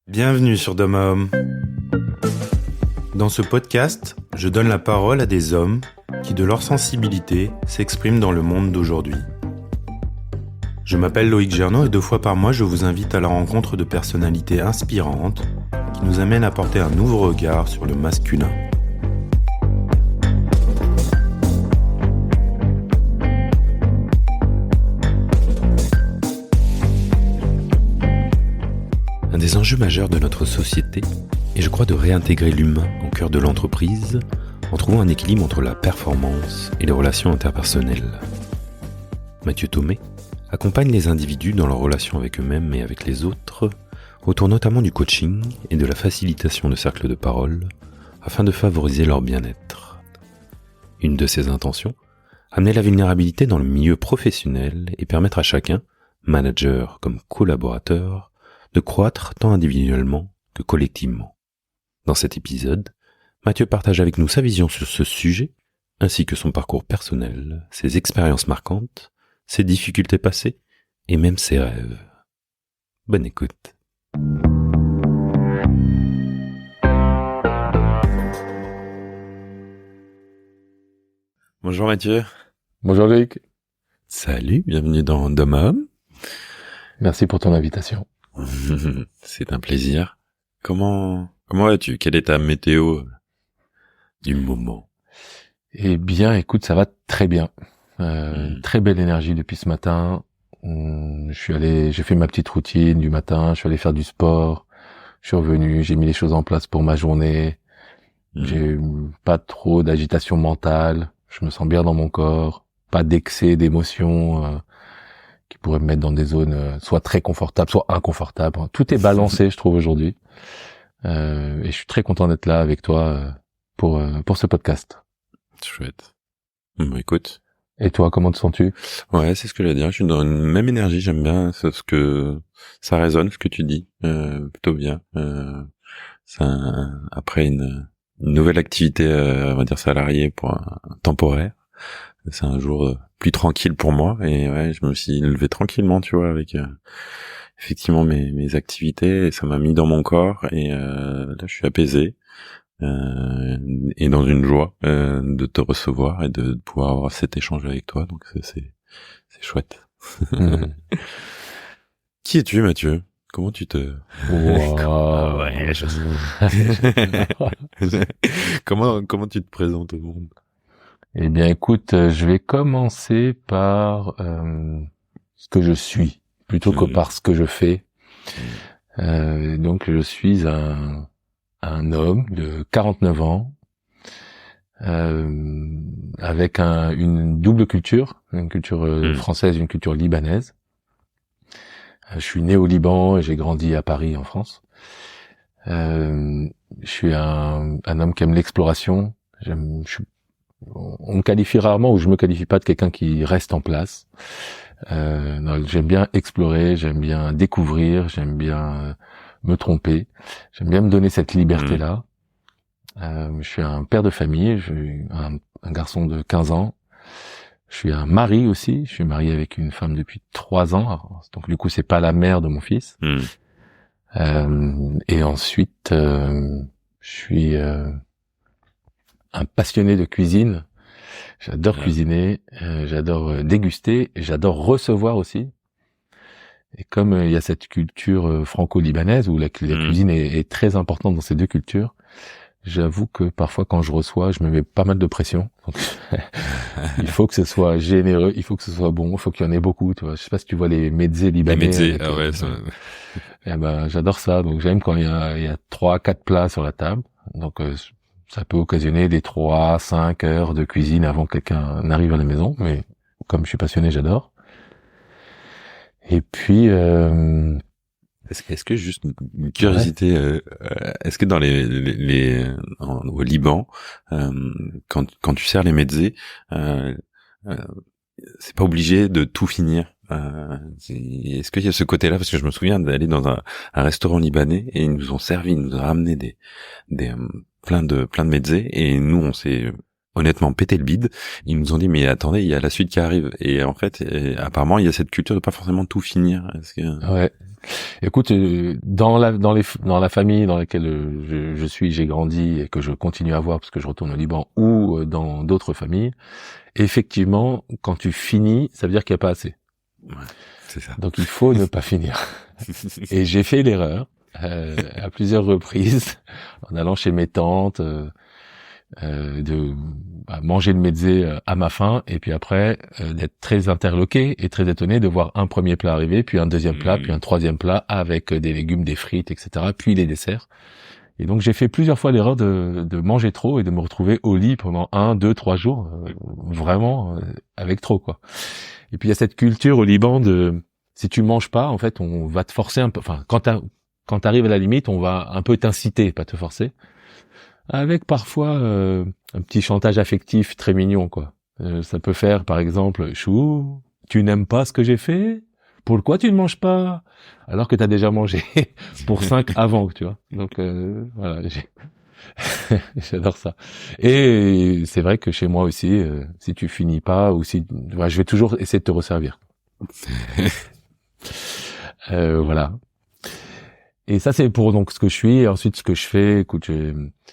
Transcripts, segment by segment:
Bienvenue sur Dom. Dans ce podcast, je donne la parole à des hommes qui, de leur sensibilité, s'expriment dans le monde d'aujourd'hui. Je m'appelle Loïc Gernot et 2 fois par mois, je vous invite à la rencontre de personnalités inspirantes qui nous amènent à porter un nouveau regard sur le masculin. Un des enjeux majeurs de notre société est, je crois, de réintégrer l'humain au cœur de l'entreprise en trouvant un équilibre entre la performance et les relations interpersonnelles. Mathieu Thomé accompagne les individus dans leurs relations avec eux-mêmes et avec les autres, autour notamment du coaching et de la facilitation de cercles de parole, afin de favoriser leur bien-être. Une de ses intentions, amener la vulnérabilité dans le milieu professionnel et permettre à chacun, manager comme collaborateur, de croître tant individuellement que collectivement. Dans cet épisode, Mathieu partage avec nous sa vision sur ce sujet, ainsi que son parcours personnel, ses expériences marquantes, ses difficultés passées et même ses rêves. Bonne écoute. Bonjour Mathieu. Bonjour Loïc. Salut, bienvenue dans Dom. Merci pour ton invitation. C'est un plaisir. Comment vas-tu? Quelle est ta météo du moment? Eh bien, écoute, ça va très bien. Très belle énergie depuis ce matin. J'ai fait ma petite routine du matin, je suis allé faire du sport, je suis revenu, j'ai mis les choses en place pour ma journée. J'ai pas trop d'agitation mentale, je me sens bien dans mon corps, pas d'excès d'émotions qui pourraient me mettre dans des zones soit très confortables, soit inconfortables. Tout est balancé, je trouve, aujourd'hui. Et je suis très content d'être là avec toi pour ce podcast. Chouette. Bon, écoute. Et toi, comment te sens-tu? Ouais, c'est ce que j'allais dire. Je suis dans une même énergie. J'aime bien ce que ça résonne, ce que tu dis. Plutôt bien. Après une nouvelle activité, on va dire salariée pour un temporaire. C'est un jour plus tranquille pour moi. Et ouais, je me suis levé tranquillement, tu vois, avec effectivement mes activités. Et ça m'a mis dans mon corps. Et là, je suis apaisé. Et dans une joie de te recevoir et de pouvoir avoir cet échange avec toi, donc c'est chouette. Qui es-tu, Mathieu? Comment tu te Wow. Ouais, comment tu te présentes au monde? Eh bien, écoute, je vais commencer par ce que je suis plutôt que par ce que je fais. Donc, je suis un homme de 49 ans avec une double culture, une culture française et une culture libanaise. Je suis né au Liban et j'ai grandi à Paris en France. Je suis un homme qui aime l'exploration. On me qualifie rarement, ou je me qualifie pas de quelqu'un qui reste en place. J'aime bien explorer, j'aime bien découvrir, j'aime bien me tromper. J'aime bien me donner cette liberté-là. Je suis un père de famille, je suis un garçon de 15 ans. Je suis un mari aussi, je suis marié avec une femme depuis 3 ans. Alors, donc du coup, c'est pas la mère de mon fils. Et ensuite, je suis un passionné de cuisine. J'adore cuisiner, j'adore déguster, et j'adore recevoir aussi. Et comme il y a cette culture franco-libanaise où la cuisine est très importante dans ces deux cultures, j'avoue que parfois quand je reçois, je me mets pas mal de pression. Donc, il faut que ce soit généreux, il faut que ce soit bon, il faut qu'il y en ait beaucoup. Tu vois, je sais pas si tu vois les mezzés libanais. Les mezzés, ah ouais. Ça... Eh ben, j'adore ça. Donc j'aime quand il y a 3-4 plats sur la table. Donc ça peut occasionner des 3-5 heures de cuisine avant que quelqu'un n'arrive à la maison. Mais comme je suis passionné, j'adore. Et puis, est-ce que juste une curiosité, est-ce que dans au Liban, quand tu sers les mezzés, c'est pas obligé de tout finir? Est-ce qu'il y a ce côté-là? Parce que je me souviens d'aller dans un restaurant libanais et ils nous ont ramené plein de mezzés et nous honnêtement pété le bide. Ils nous ont dit mais attendez, il y a la suite qui arrive. Et en fait, apparemment, il y a cette culture de pas forcément tout finir. Ouais. Écoute, dans la famille dans laquelle je suis, j'ai grandi et que je continue à voir parce que je retourne au Liban ou dans d'autres familles, effectivement, quand tu finis, ça veut dire qu'il n'y a pas assez. Ouais, c'est ça. Donc il faut ne pas finir. Et j'ai fait l'erreur à plusieurs reprises en allant chez mes tantes de manger le mezzé à ma faim et puis après d'être très interloqué et très étonné de voir un premier plat arriver, puis un deuxième plat, puis un troisième plat avec des légumes, des frites, etc., puis les desserts. Et donc j'ai fait plusieurs fois l'erreur de manger trop et de me retrouver au lit pendant 1, 2, 3 jours, vraiment avec trop, quoi. Et puis il y a cette culture au Liban de si tu manges pas, en fait, on va te forcer un peu. Enfin, quand t'arrives à la limite, on va un peu t'inciter, pas te forcer, avec parfois un petit chantage affectif très mignon, quoi. Ça peut faire, par exemple, chou, tu n'aimes pas ce que j'ai fait? Pourquoi tu ne manges pas? Alors que t'as déjà mangé pour 5 avant, tu vois. Donc voilà, j'adore ça. Et c'est vrai que chez moi aussi, si tu finis pas ou si, je vais toujours essayer de te resservir. Voilà. Et ça, c'est pour donc ce que je suis. Et ensuite, ce que je fais, écoute,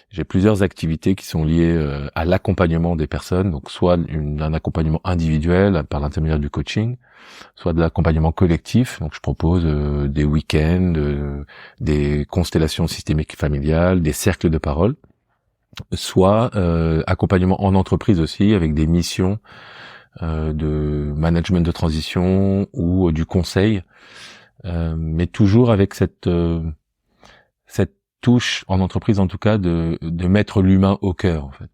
j'ai plusieurs activités qui sont liées à l'accompagnement des personnes. Donc, soit un accompagnement individuel par l'intermédiaire du coaching, soit de l'accompagnement collectif. Donc, je propose des week-ends, des constellations systémiques familiales, des cercles de parole. Soit accompagnement en entreprise aussi, avec des missions de management de transition ou du conseil. Mais toujours avec cette touche en entreprise, en tout cas, de mettre l'humain au cœur, en fait.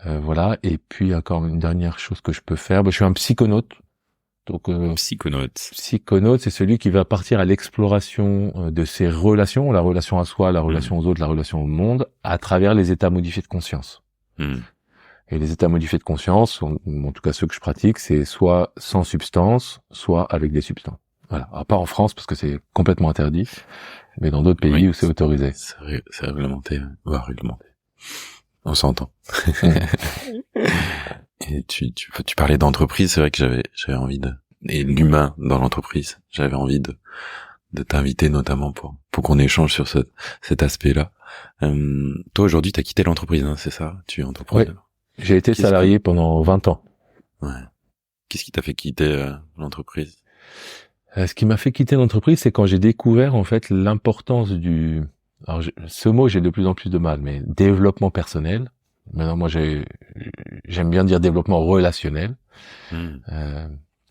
Voilà. Et puis encore une dernière chose que je peux faire, je suis un psychonaute. Donc psychonaute, c'est celui qui va partir à l'exploration de ses relations, la relation à soi, la relation aux autres, la relation au monde, à travers les états modifiés de conscience. Et les états modifiés de conscience, ou en tout cas ceux que je pratique, c'est soit sans substance, soit avec des substances. Voilà. Alors, pas en France parce que c'est complètement interdit, mais dans d'autres pays où c'est autorisé. C'est réglementé, voire réglementé. On s'entend. Et tu parlais d'entreprise, c'est vrai que j'avais envie et l'humain dans l'entreprise, j'avais envie de t'inviter notamment pour qu'on échange sur cet aspect-là. Toi aujourd'hui, t'as quitté l'entreprise, hein, c'est ça? Tu es entrepreneur. Oui. J'ai été salarié pendant 20 ans. Ouais. Qu'est-ce qui t'a fait quitter l'entreprise? Ce qui m'a fait quitter l'entreprise, c'est quand j'ai découvert en fait l'importance alors ce mot j'ai de plus en plus de mal, mais développement personnel. Maintenant moi j'aime bien dire développement relationnel. Mais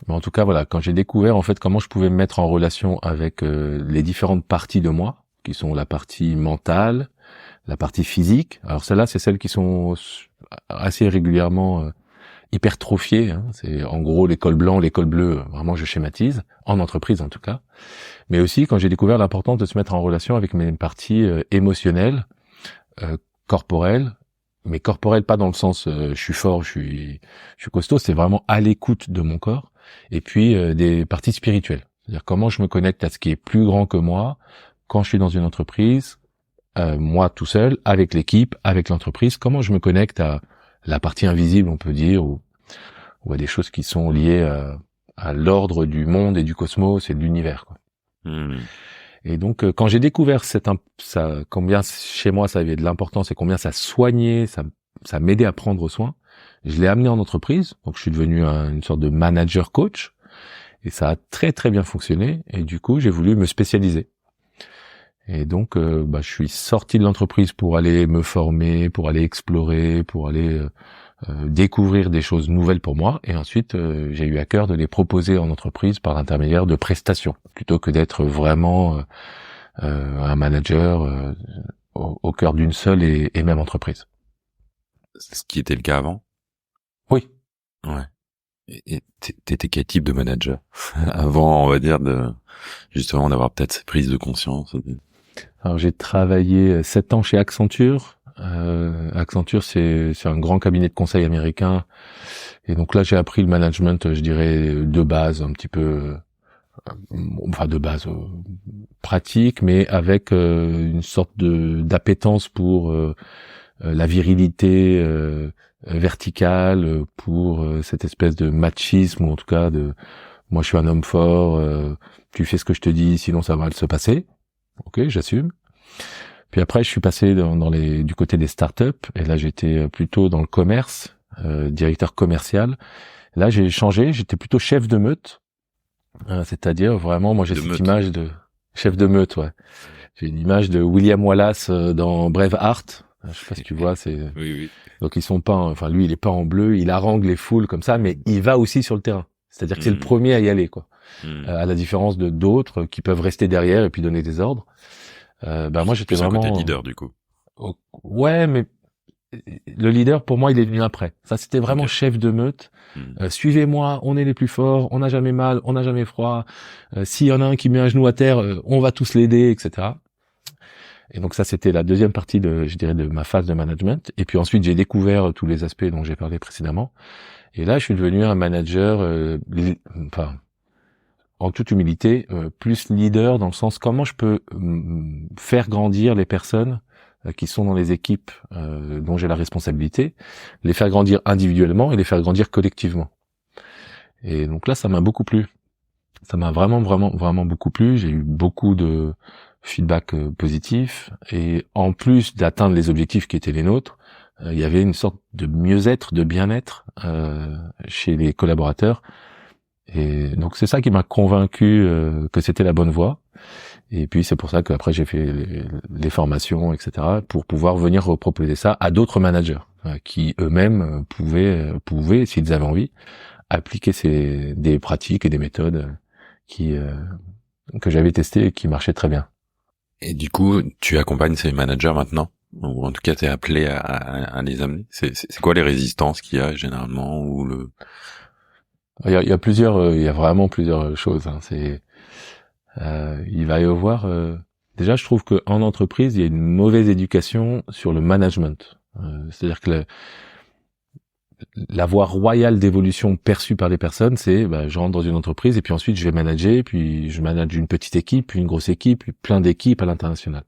en tout cas voilà, quand j'ai découvert en fait comment je pouvais me mettre en relation avec les différentes parties de moi, qui sont la partie mentale, la partie physique. Alors celles-là, c'est celles qui sont assez régulièrement hypertrophiées. Hein. C'est en gros les cols blancs, les cols bleus. Vraiment, je schématise en entreprise en tout cas. Mais aussi quand j'ai découvert l'importance de se mettre en relation avec mes parties émotionnelles, corporelles. Mais corporelles pas dans le sens je suis fort, je suis costaud. C'est vraiment à l'écoute de mon corps. Et puis des parties spirituelles. C'est-à-dire comment je me connecte à ce qui est plus grand que moi quand je suis dans une entreprise. Moi tout seul, avec l'équipe, avec l'entreprise, comment je me connecte à la partie invisible, on peut dire, ou à des choses qui sont liées à l'ordre du monde et du cosmos et de l'univers, quoi. Et donc, quand j'ai découvert combien chez moi ça avait de l'importance et combien ça soignait, ça m'aidait à prendre soin, je l'ai amené en entreprise. Donc, je suis devenu une sorte de manager coach et ça a très très bien fonctionné. Et du coup, j'ai voulu me spécialiser. Et donc, je suis sorti de l'entreprise pour aller me former, pour aller explorer, pour aller découvrir des choses nouvelles pour moi. Et ensuite, j'ai eu à cœur de les proposer en entreprise par l'intermédiaire de prestations, plutôt que d'être vraiment un manager au cœur d'une seule et même entreprise. C'est ce qui était le cas avant? Oui. Ouais. Et t'étais quel type de manager avant, on va dire, justement d'avoir peut-être ces prises de conscience? Alors j'ai travaillé 7 ans chez Accenture. Accenture, c'est un grand cabinet de conseil américain. Et donc là, j'ai appris le management, je dirais, de base, un petit peu, de base pratique, mais avec une sorte d'appétence pour la virilité verticale, pour cette espèce de machisme, ou en tout cas de moi je suis un homme fort, tu fais ce que je te dis, sinon ça va mal se passer. Ok, j'assume. Puis après je suis passé du côté des startups, et là j'étais plutôt dans le commerce, directeur commercial. Là j'ai changé, j'étais plutôt chef de meute, c'est-à-dire vraiment moi j'ai cette image de chef de meute, ouais. J'ai une image de William Wallace dans Braveheart. Je sais pas si tu vois, c'est. Oui. Donc ils sont pas, enfin lui il est pas en bleu, il harangue les foules comme ça, mais il va aussi sur le terrain. C'est-à-dire que c'est le premier à y aller, quoi. À la différence de d'autres qui peuvent rester derrière et puis donner des ordres. Moi j'étais vraiment. Côté leader du coup. Ouais, mais le leader pour moi il est venu après. Ça c'était vraiment chef de meute. Suivez-moi, on est les plus forts, on n'a jamais mal, on n'a jamais froid. S'il y en a un qui met un genou à terre, on va tous l'aider, etc. Et donc ça c'était la deuxième partie de ma phase de management. Et puis ensuite j'ai découvert tous les aspects dont j'ai parlé précédemment. Et là je suis devenu un manager, en toute humilité, plus leader dans le sens comment je peux faire grandir les personnes qui sont dans les équipes dont j'ai la responsabilité, les faire grandir individuellement et les faire grandir collectivement. Et donc là ça m'a beaucoup plu. Ça m'a vraiment beaucoup plu. J'ai eu beaucoup de feedback positif, et en plus d'atteindre les objectifs qui étaient les nôtres, il y avait une sorte de mieux-être, de bien-être chez les collaborateurs. Et donc c'est ça qui m'a convaincu que c'était la bonne voie. Et puis c'est pour ça qu'après j'ai fait les formations, etc., pour pouvoir venir reproposer ça à d'autres managers qui eux-mêmes pouvaient, s'ils avaient envie, appliquer des pratiques et des méthodes que j'avais testées et qui marchaient très bien. Et du coup, tu accompagnes ces managers maintenant, ou en tout cas t'es appelé à les amener. C'est quoi les résistances qu'il y a généralement, ou le... Il y a vraiment plusieurs choses. Il va y avoir. Déjà, je trouve qu'en entreprise, il y a une mauvaise éducation sur le management. C'est-à-dire que la voie royale d'évolution perçue par les personnes, c'est je rentre dans une entreprise et puis ensuite je vais manager, puis je manage une petite équipe, puis une grosse équipe, puis plein d'équipes à l'international.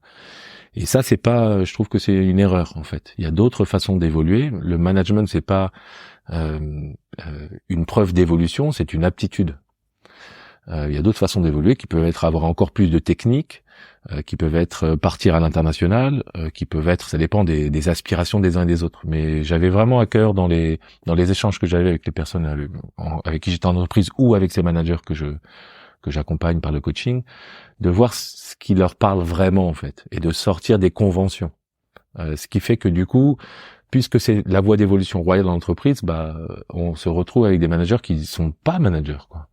Et ça, c'est pas, je trouve que c'est une erreur en fait. Il y a d'autres façons d'évoluer. Le management, c'est pas une preuve d'évolution, c'est une aptitude. Il y a d'autres façons d'évoluer qui peuvent être avoir encore plus de techniques, qui peuvent être partir à l'international, qui peuvent être, ça dépend des aspirations des uns et des autres. Mais j'avais vraiment à cœur dans les échanges que j'avais avec les personnes avec qui j'étais en entreprise ou avec ces managers que j'accompagne par le coaching, de voir ce qui leur parle vraiment en fait et de sortir des conventions. Ce qui fait que du coup, puisque c'est la voie d'évolution royale dans l'entreprise, on se retrouve avec des managers qui sont pas managers, quoi.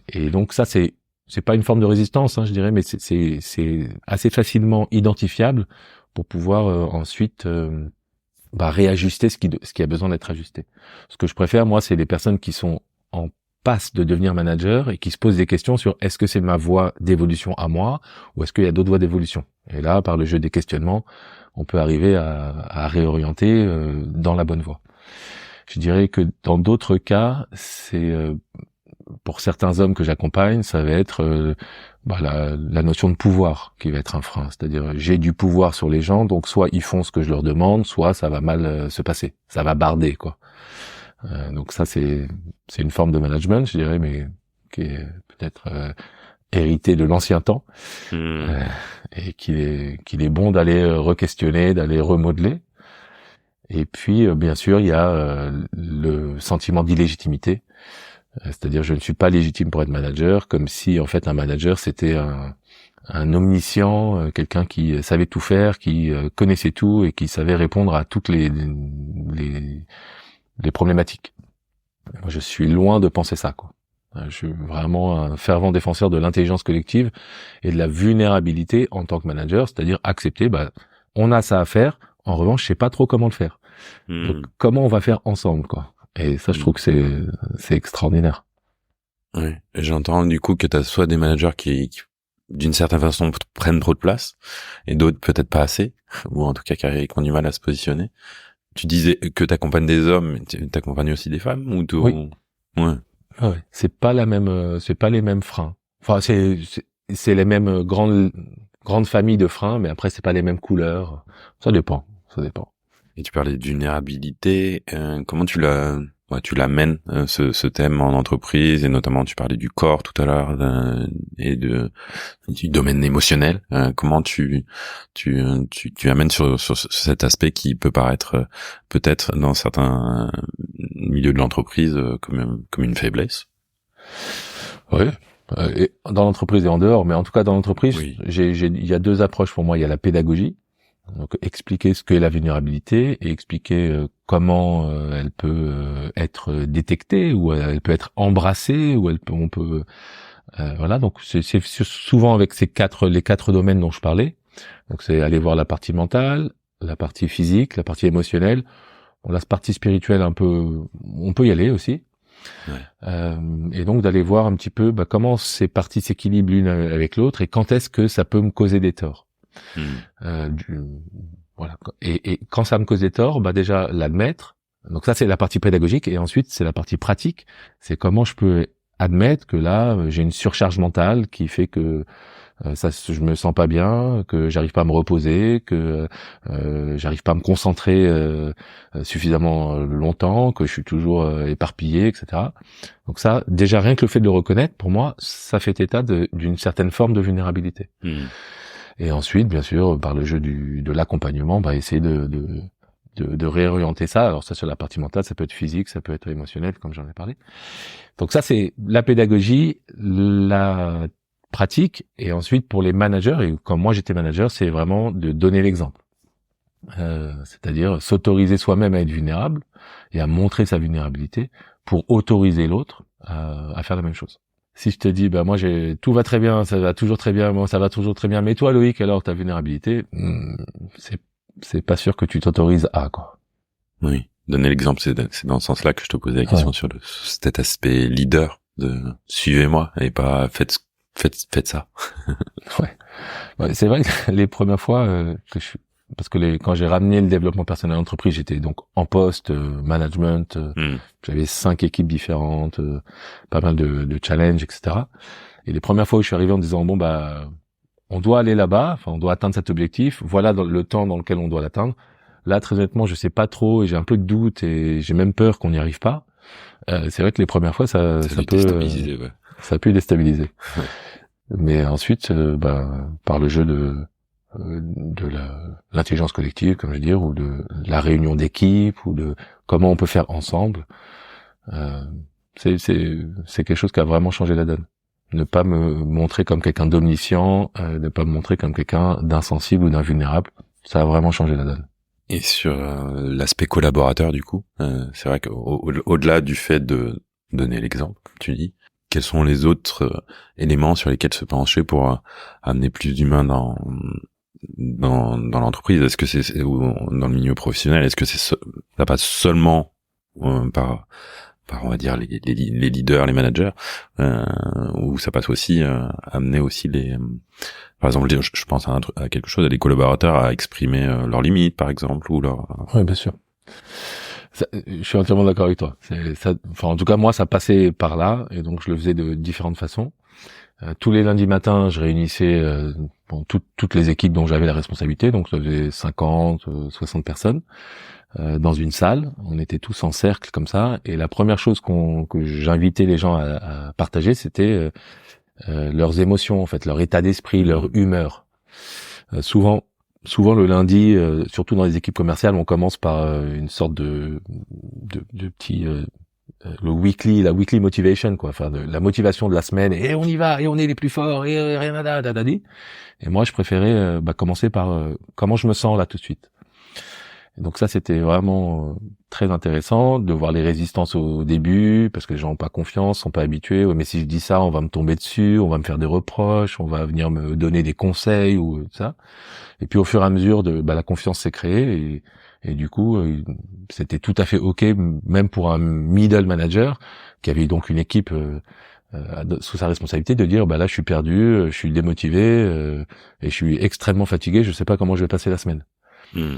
Et donc ça c'est pas une forme de résistance, je dirais, mais c'est assez facilement identifiable pour pouvoir ensuite réajuster ce qui a besoin d'être ajusté. Ce que je préfère, moi, c'est les personnes qui sont en passe de devenir manager et qui se posent des questions sur est-ce que c'est ma voie d'évolution à moi ou est-ce qu'il y a d'autres voies d'évolution. Et là, par le jeu des questionnements, on peut arriver à réorienter dans la bonne voie. Je dirais que dans d'autres cas, c'est pour certains hommes que j'accompagne, ça va être la notion de pouvoir qui va être un frein. C'est-à-dire, j'ai du pouvoir sur les gens, donc soit ils font ce que je leur demande, soit ça va mal se passer. Ça va barder, quoi. Donc ça, c'est une forme de management, je dirais, mais qui est peut-être hérité de l'ancien temps, et qu'il est bon d'aller re-questionner, d'aller remodeler. Et puis, bien sûr, il y a le sentiment d'illégitimité. C'est-à-dire, je ne suis pas légitime pour être manager, comme si, en fait, un manager, c'était un omniscient, quelqu'un qui savait tout faire, qui connaissait tout et qui savait répondre à toutes les problématiques. Moi, je suis loin de penser ça, quoi. Je suis vraiment un fervent défenseur de l'intelligence collective et de la vulnérabilité en tant que manager, c'est-à-dire accepter, on a ça à faire, en revanche, je sais pas trop comment le faire. Donc, comment on va faire ensemble, quoi. Et ça, je trouve que c'est extraordinaire. Oui. J'entends du coup que tu as soit des managers qui d'une certaine façon prennent trop de place et d'autres peut-être pas assez, ou en tout cas qui ont du mal à se positionner. Tu disais que tu accompagnes des hommes, tu accompagnes aussi des femmes ou Oui. Ouais. Ah ouais. C'est pas les mêmes freins. Enfin, c'est les mêmes grandes familles de freins, mais après c'est pas les mêmes couleurs. Ça dépend. ça dépend. Et tu parlais de vulnérabilité, comment tu l'amènes ce thème en entreprise, et notamment tu parlais du corps tout à l'heure et du domaine émotionnel. Comment tu amènes sur cet aspect qui peut paraître peut-être dans certains milieux de l'entreprise comme une faiblesse. Oui. Et dans l'entreprise et en dehors, mais en tout cas dans l'entreprise, oui. Il y a deux approches pour moi. Il y a la pédagogie. Donc expliquer ce qu'est la vulnérabilité et expliquer comment elle peut être détectée, ou elle peut être embrassée, ou on peut voilà. Donc c'est souvent avec les quatre domaines dont je parlais. Donc c'est aller voir la partie mentale, la partie physique, la partie émotionnelle. Bon, la partie spirituelle on peut y aller aussi. Ouais. Et donc d'aller voir un petit peu comment ces parties s'équilibrent l'une avec l'autre et quand est-ce que ça peut me causer des torts. Voilà. Et quand ça me cause des torts, déjà l'admettre. Donc ça c'est la partie pédagogique, et ensuite c'est la partie pratique. C'est comment je peux admettre que là j'ai une surcharge mentale qui fait que je me sens pas bien, que j'arrive pas à me reposer, que j'arrive pas à me concentrer suffisamment longtemps, que je suis toujours éparpillé, etc. Donc ça, déjà rien que le fait de le reconnaître, pour moi, ça fait état d'une certaine forme de vulnérabilité. Et ensuite, bien sûr, par le jeu de l'accompagnement, essayer de réorienter ça. Alors ça, sur la partie mentale, ça peut être physique, ça peut être émotionnel, comme j'en ai parlé. Donc ça, c'est la pédagogie, la pratique. Et ensuite, pour les managers, et comme moi j'étais manager, c'est vraiment de donner l'exemple. C'est-à-dire s'autoriser soi-même à être vulnérable et à montrer sa vulnérabilité pour autoriser l'autre à faire la même chose. Si je te dis, moi tout va très bien, ça va toujours très bien, moi ça va toujours très bien, mais toi Loïc, alors ta vulnérabilité, c'est pas sûr que tu t'autorises à, quoi. Oui. Donner l'exemple, c'est dans ce sens-là que je te posais la question sur cet aspect leader de suivez-moi et pas faites ça. Ouais. C'est vrai que les premières fois parce que quand j'ai ramené le développement personnel à l'entreprise, j'étais donc en poste, management, j'avais 5 équipes différentes, pas mal de challenges, etc. Et les premières fois où je suis arrivé en disant on doit aller là-bas, on doit atteindre cet objectif, voilà le temps dans lequel on doit l'atteindre. Là, très honnêtement, je sais pas trop et j'ai un peu de doute et j'ai même peur qu'on n'y arrive pas. C'est vrai que les premières fois, ça peut déstabiliser, ça peut déstabiliser. Ouais. Mais ensuite, par le jeu de l'intelligence collective, comme je veux dire, ou de la réunion d'équipe, ou de comment on peut faire ensemble, c'est quelque chose qui a vraiment changé la donne. Ne pas me montrer comme quelqu'un d'omniscient, ne pas me montrer comme quelqu'un d'insensible ou d'invulnérable, ça a vraiment changé la donne. Et sur l'aspect collaborateur, du coup, c'est vrai qu'au-delà du fait de donner l'exemple, comme tu dis, quels sont les autres éléments sur lesquels se pencher pour amener plus d'humains dans l'entreprise? Est-ce que ou dans le milieu professionnel, est-ce que ça passe seulement par on va dire les leaders, les managers, ou ça passe aussi amener aussi par exemple, je pense à quelque chose, à des collaborateurs à exprimer leurs limites, par exemple, ou Oui, bien sûr. Je suis entièrement d'accord avec toi. En tout cas, moi, ça passait par là, et donc je le faisais de différentes façons. Tous les lundis matins, je réunissais toutes les équipes dont j'avais la responsabilité, donc ça faisait 50, 60 personnes, dans une salle. On était tous en cercle comme ça, et la première chose que j'invitais les gens à partager, c'était leurs émotions, en fait, leur état d'esprit, leur humeur. Souvent le lundi, surtout dans les équipes commerciales, on commence par une sorte de petit la weekly motivation, quoi, la motivation de la semaine, et on y va, et on est les plus forts, et rien à dadadi. Et moi, je préférais commencer par comment je me sens là tout de suite. Et donc ça, c'était vraiment très intéressant de voir les résistances au début, parce que les gens n'ont pas confiance, sont pas habitués. Ouais, mais si je dis ça, on va me tomber dessus, on va me faire des reproches, on va venir me donner des conseils ou tout ça. Et puis au fur et à mesure, la confiance s'est créée, et du coup, c'était tout à fait ok, même pour un middle manager qui avait donc une équipe sous sa responsabilité, de dire là je suis perdu, je suis démotivé et je suis extrêmement fatigué, je sais pas comment je vais passer la semaine.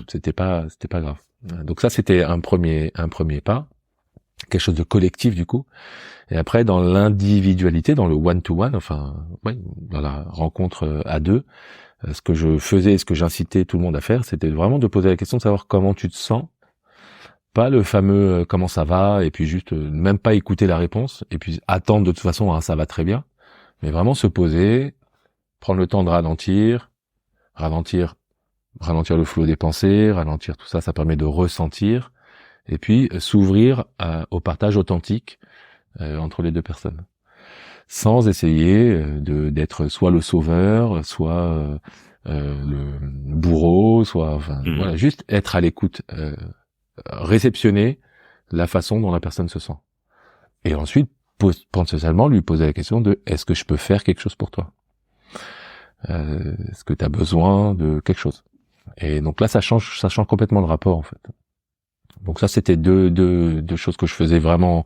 C'était pas grave. Donc ça, c'était un premier pas. quelque chose de collectif du coup. Et après, dans l'individualité, dans le one-to-one, dans la rencontre à deux, ce que je faisais, ce que j'incitais tout le monde à faire, c'était vraiment de poser la question de savoir comment tu te sens. Pas le fameux comment ça va, et puis juste même pas écouter la réponse, et puis attendre de toute façon, ça va très bien. Mais vraiment se poser, prendre le temps de ralentir le flot des pensées, ralentir tout ça, ça permet de ressentir, et puis s'ouvrir au partage authentique entre les deux personnes, sans essayer d'être soit le sauveur, soit le bourreau, voilà, juste être à l'écoute, réceptionner la façon dont la personne se sent, et ensuite potentiellement lui poser la question de est-ce que je peux faire quelque chose pour toi, est-ce que tu as besoin de quelque chose. Et donc là ça change complètement le rapport en fait. Donc ça c'était deux choses que je faisais vraiment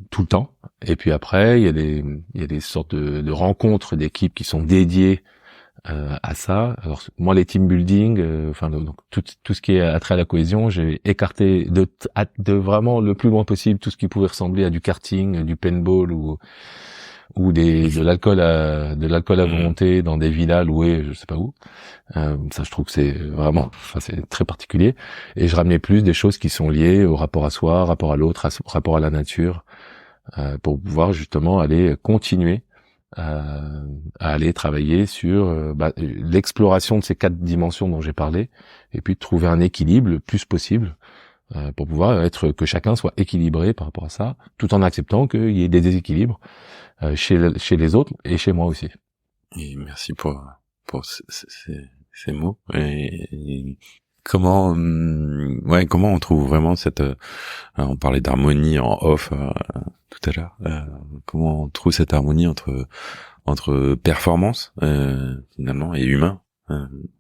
tout le temps. Et puis après il y a des sortes de rencontres d'équipes qui sont dédiées à ça. Alors moi les team building, donc tout ce qui est attrait à la cohésion, j'ai écarté de vraiment le plus loin possible tout ce qui pouvait ressembler à du karting, du paintball ou de l'alcool à volonté dans des villas louées je sais pas où. Ça je trouve que c'est vraiment, c'est très particulier, et je ramenais plus des choses qui sont liées au rapport à soi, rapport à l'autre, rapport à la nature, pour pouvoir justement aller continuer à aller travailler sur l'exploration de ces 4 dimensions dont j'ai parlé, et puis de trouver un équilibre le plus possible pour pouvoir que chacun soit équilibré par rapport à ça, tout en acceptant qu'il y ait des déséquilibres chez les autres et chez moi aussi. Et merci pour ces mots. Et comment on trouve vraiment cette on parlait d'harmonie en off tout à l'heure, comment on trouve cette harmonie entre performance finalement et humain,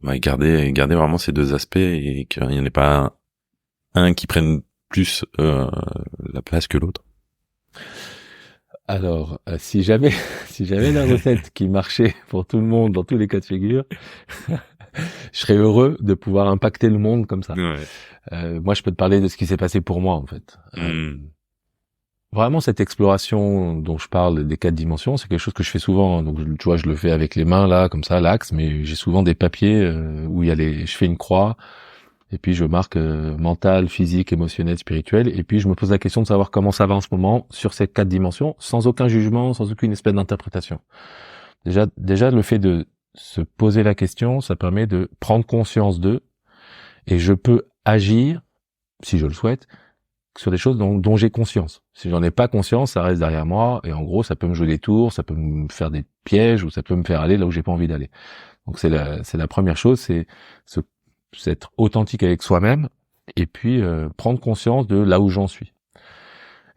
garder vraiment ces deux aspects, et qu'il n'y en ait pas un qui prenne plus la place que l'autre. Alors, si j'avais la recette qui marchait pour tout le monde dans tous les cas de figure, je serais heureux de pouvoir impacter le monde comme ça. Ouais. Moi, je peux te parler de ce qui s'est passé pour moi, en fait. Vraiment, cette exploration dont je parle des 4 dimensions, c'est quelque chose que je fais souvent. Donc, tu vois, je le fais avec les mains, là, comme ça, l'axe, mais j'ai souvent des papiers où je fais une croix, et puis je marque mental, physique, émotionnel, spirituel, et puis je me pose la question de savoir comment ça va en ce moment sur ces 4 dimensions, sans aucun jugement, sans aucune espèce d'interprétation. Déjà, le fait de se poser la question, ça permet de prendre conscience d'eux, et je peux agir, si je le souhaite, sur des choses dont j'ai conscience. Si j'en ai pas conscience, ça reste derrière moi, et en gros, ça peut me jouer des tours, ça peut me faire des pièges, ou ça peut me faire aller là où j'ai pas envie d'aller. Donc c'est la première chose, c'est être authentique avec soi-même, et puis prendre conscience de là où j'en suis.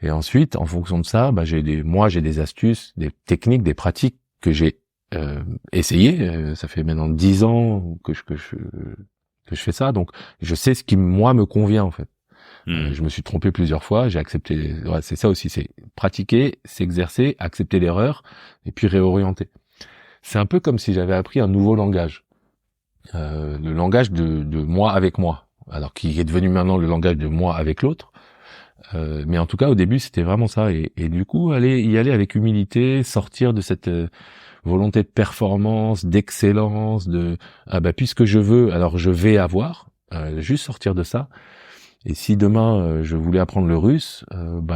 Et ensuite, en fonction de ça, j'ai des astuces, des techniques, des pratiques que j'ai essayées. Ça fait maintenant 10 ans que je fais ça, donc je sais ce qui moi me convient en fait. Je me suis trompé plusieurs fois, j'ai accepté. Ouais, c'est ça aussi, c'est pratiquer, s'exercer, accepter l'erreur, et puis réorienter. C'est un peu comme si j'avais appris un nouveau langage. Le langage de moi avec moi, alors qui est devenu maintenant le langage de moi avec l'autre, mais en tout cas au début c'était vraiment ça, et du coup y aller avec humilité, sortir de cette volonté de performance, d'excellence, puisque je veux, alors je vais avoir, juste sortir de ça. Et si demain je voulais apprendre le russe,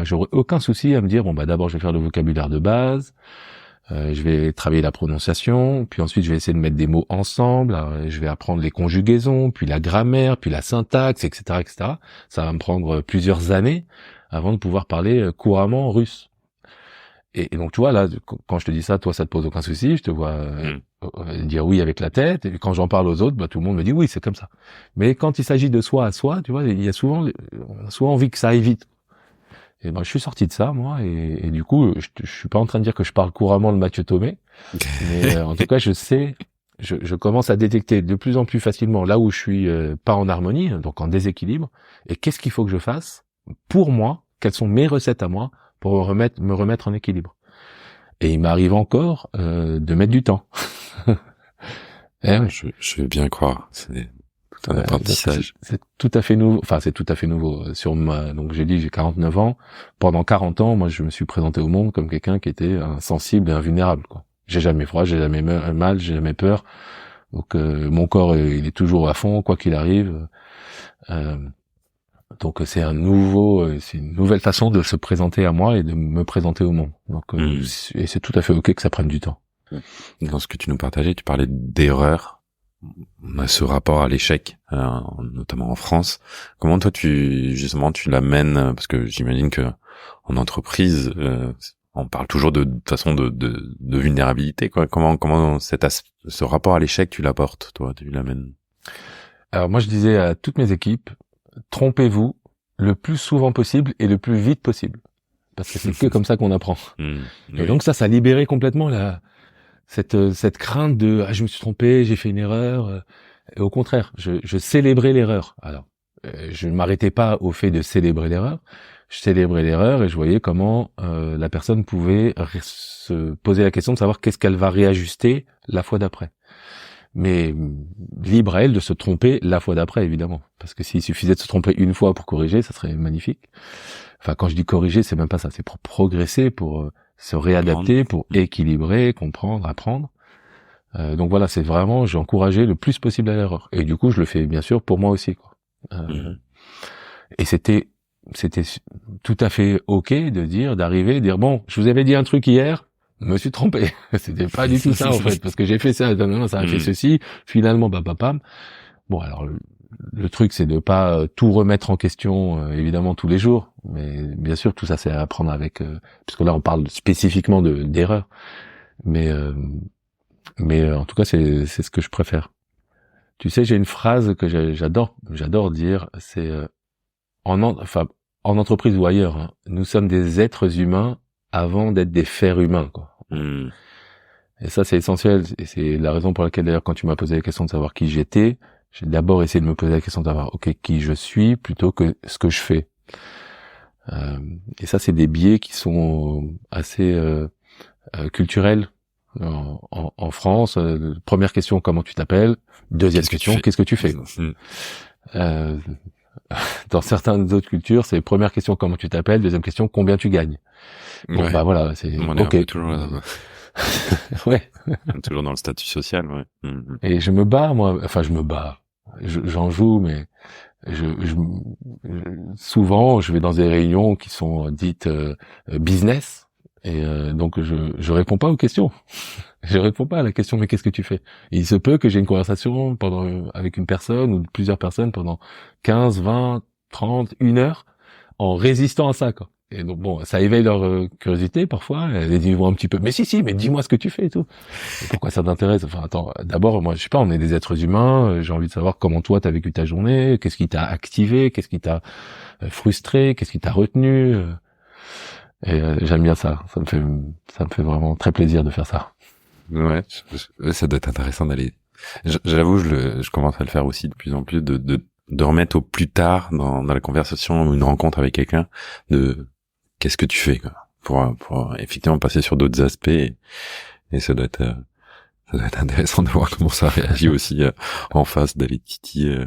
j'aurais aucun souci à me dire d'abord je vais faire le vocabulaire de base, je vais travailler la prononciation, puis ensuite je vais essayer de mettre des mots ensemble, alors, je vais apprendre les conjugaisons, puis la grammaire, puis la syntaxe, etc., etc. Ça va me prendre plusieurs années avant de pouvoir parler couramment russe. Et donc tu vois là, quand je te dis ça, toi ça te pose aucun souci, je te vois dire oui avec la tête, et quand j'en parle aux autres, tout le monde me dit oui, c'est comme ça. Mais quand il s'agit de soi à soi, tu vois, on a souvent envie que ça aille vite. Et je suis sorti de ça, moi, et du coup, je suis pas en train de dire que je parle couramment le Mathieu Thomé, mais en tout cas, je commence à détecter de plus en plus facilement là où je suis pas en harmonie, donc en déséquilibre, et qu'est-ce qu'il faut que je fasse pour moi, quelles sont mes recettes à moi pour me remettre en équilibre. Et il m'arrive encore de mettre du temps. Je veux bien croire, c'est un apprentissage. C'est tout à fait nouveau. Enfin, c'est tout à fait nouveau. Donc j'ai 49 ans. Pendant 40 ans, moi, je me suis présenté au monde comme quelqu'un qui était insensible et invulnérable, quoi. J'ai jamais froid, j'ai jamais mal, j'ai jamais peur. Donc, mon corps, il est toujours à fond, quoi qu'il arrive. Donc, c'est une nouvelle façon de se présenter à moi et de me présenter au monde. Donc, et c'est tout à fait ok que ça prenne du temps. Dans ce que tu nous partageais, tu parlais d'erreur. On a ce rapport à l'échec, notamment en France. Comment toi tu l'amènes, parce que j'imagine que en entreprise, on parle toujours de façon de vulnérabilité, quoi. Comment ce rapport à l'échec tu l'apportes, toi, tu l'amènes? Alors moi je disais à toutes mes équipes, trompez-vous le plus souvent possible et le plus vite possible, parce que c'est que comme ça qu'on apprend. Et donc ça libérait complètement cette crainte de je me suis trompé, j'ai fait une erreur. Et au contraire, je célébrais l'erreur. Alors je ne m'arrêtais pas au fait de célébrer l'erreur. Je célébrais l'erreur et je voyais comment la personne pouvait se poser la question de savoir qu'est-ce qu'elle va réajuster la fois d'après. Mais libre à elle de se tromper la fois d'après, évidemment. Parce que s'il suffisait de se tromper une fois pour corriger, ça serait magnifique. Enfin, quand je dis corriger, c'est même pas ça. C'est pour progresser, pour se réadapter, pour équilibrer, comprendre, apprendre. Donc voilà, c'est vraiment, j'ai encouragé le plus possible à l'erreur. Et du coup, je le fais bien sûr pour moi aussi, quoi. Et c'était tout à fait ok d'arriver, de dire bon, je vous avais dit un truc hier, me suis trompé. C'était pas du tout ça en fait, parce que j'ai fait ça, ça a fait ceci, finalement bam. Bon alors le truc c'est de pas tout remettre en question évidemment tous les jours, mais bien sûr tout ça c'est à apprendre avec puisque là on parle spécifiquement d'erreur. Mais en tout cas c'est ce que je préfère. Tu sais, j'ai une phrase que j'adore dire, c'est en entreprise ou ailleurs, hein, nous sommes des êtres humains avant d'être des fers humains, quoi. Et ça, c'est essentiel. Et c'est la raison pour laquelle, d'ailleurs, quand tu m'as posé la question de savoir qui j'étais, j'ai d'abord essayé de me poser la question de savoir, ok, qui je suis plutôt que ce que je fais. Et ça, c'est des biais qui sont assez culturels. En France, première question, comment tu t'appelles? Deuxième question, qu'est-ce que tu fais? Dans certaines autres cultures, c'est première question, comment tu t'appelles? Deuxième question, combien tu gagnes? Bon, bah voilà, c'est ok. Toujours là. Ouais. Toujours dans le statut social, ouais. Et je me bats, moi. Enfin, j'en joue, mais souvent, je vais dans des réunions qui sont dites business, et donc je réponds pas aux questions. Je réponds pas à la question, mais qu'est-ce que tu fais? Et il se peut que j'ai une conversation avec une personne ou plusieurs personnes pendant 15, 20, 30, 1 heure en résistant à ça, quoi. Et donc bon, ça éveille leur curiosité parfois. Ils vont un petit peu, mais si, mais dis-moi ce que tu fais et tout. Et pourquoi ça t'intéresse? Enfin, attends, d'abord, moi, je sais pas, on est des êtres humains. J'ai envie de savoir comment toi t'as vécu ta journée, qu'est-ce qui t'a activé, qu'est-ce qui t'a frustré, qu'est-ce qui t'a retenu. Et j'aime bien ça. Ça me fait vraiment très plaisir de faire ça. Ouais, ça doit être intéressant d'aller. J'avoue, je commence à le faire aussi de plus en plus, de remettre au plus tard dans la conversation, une rencontre avec quelqu'un, de qu'est-ce que tu fais, quoi, pour effectivement passer sur d'autres aspects, et ça doit être intéressant de voir comment ça réagit aussi en face, d'aller titiller.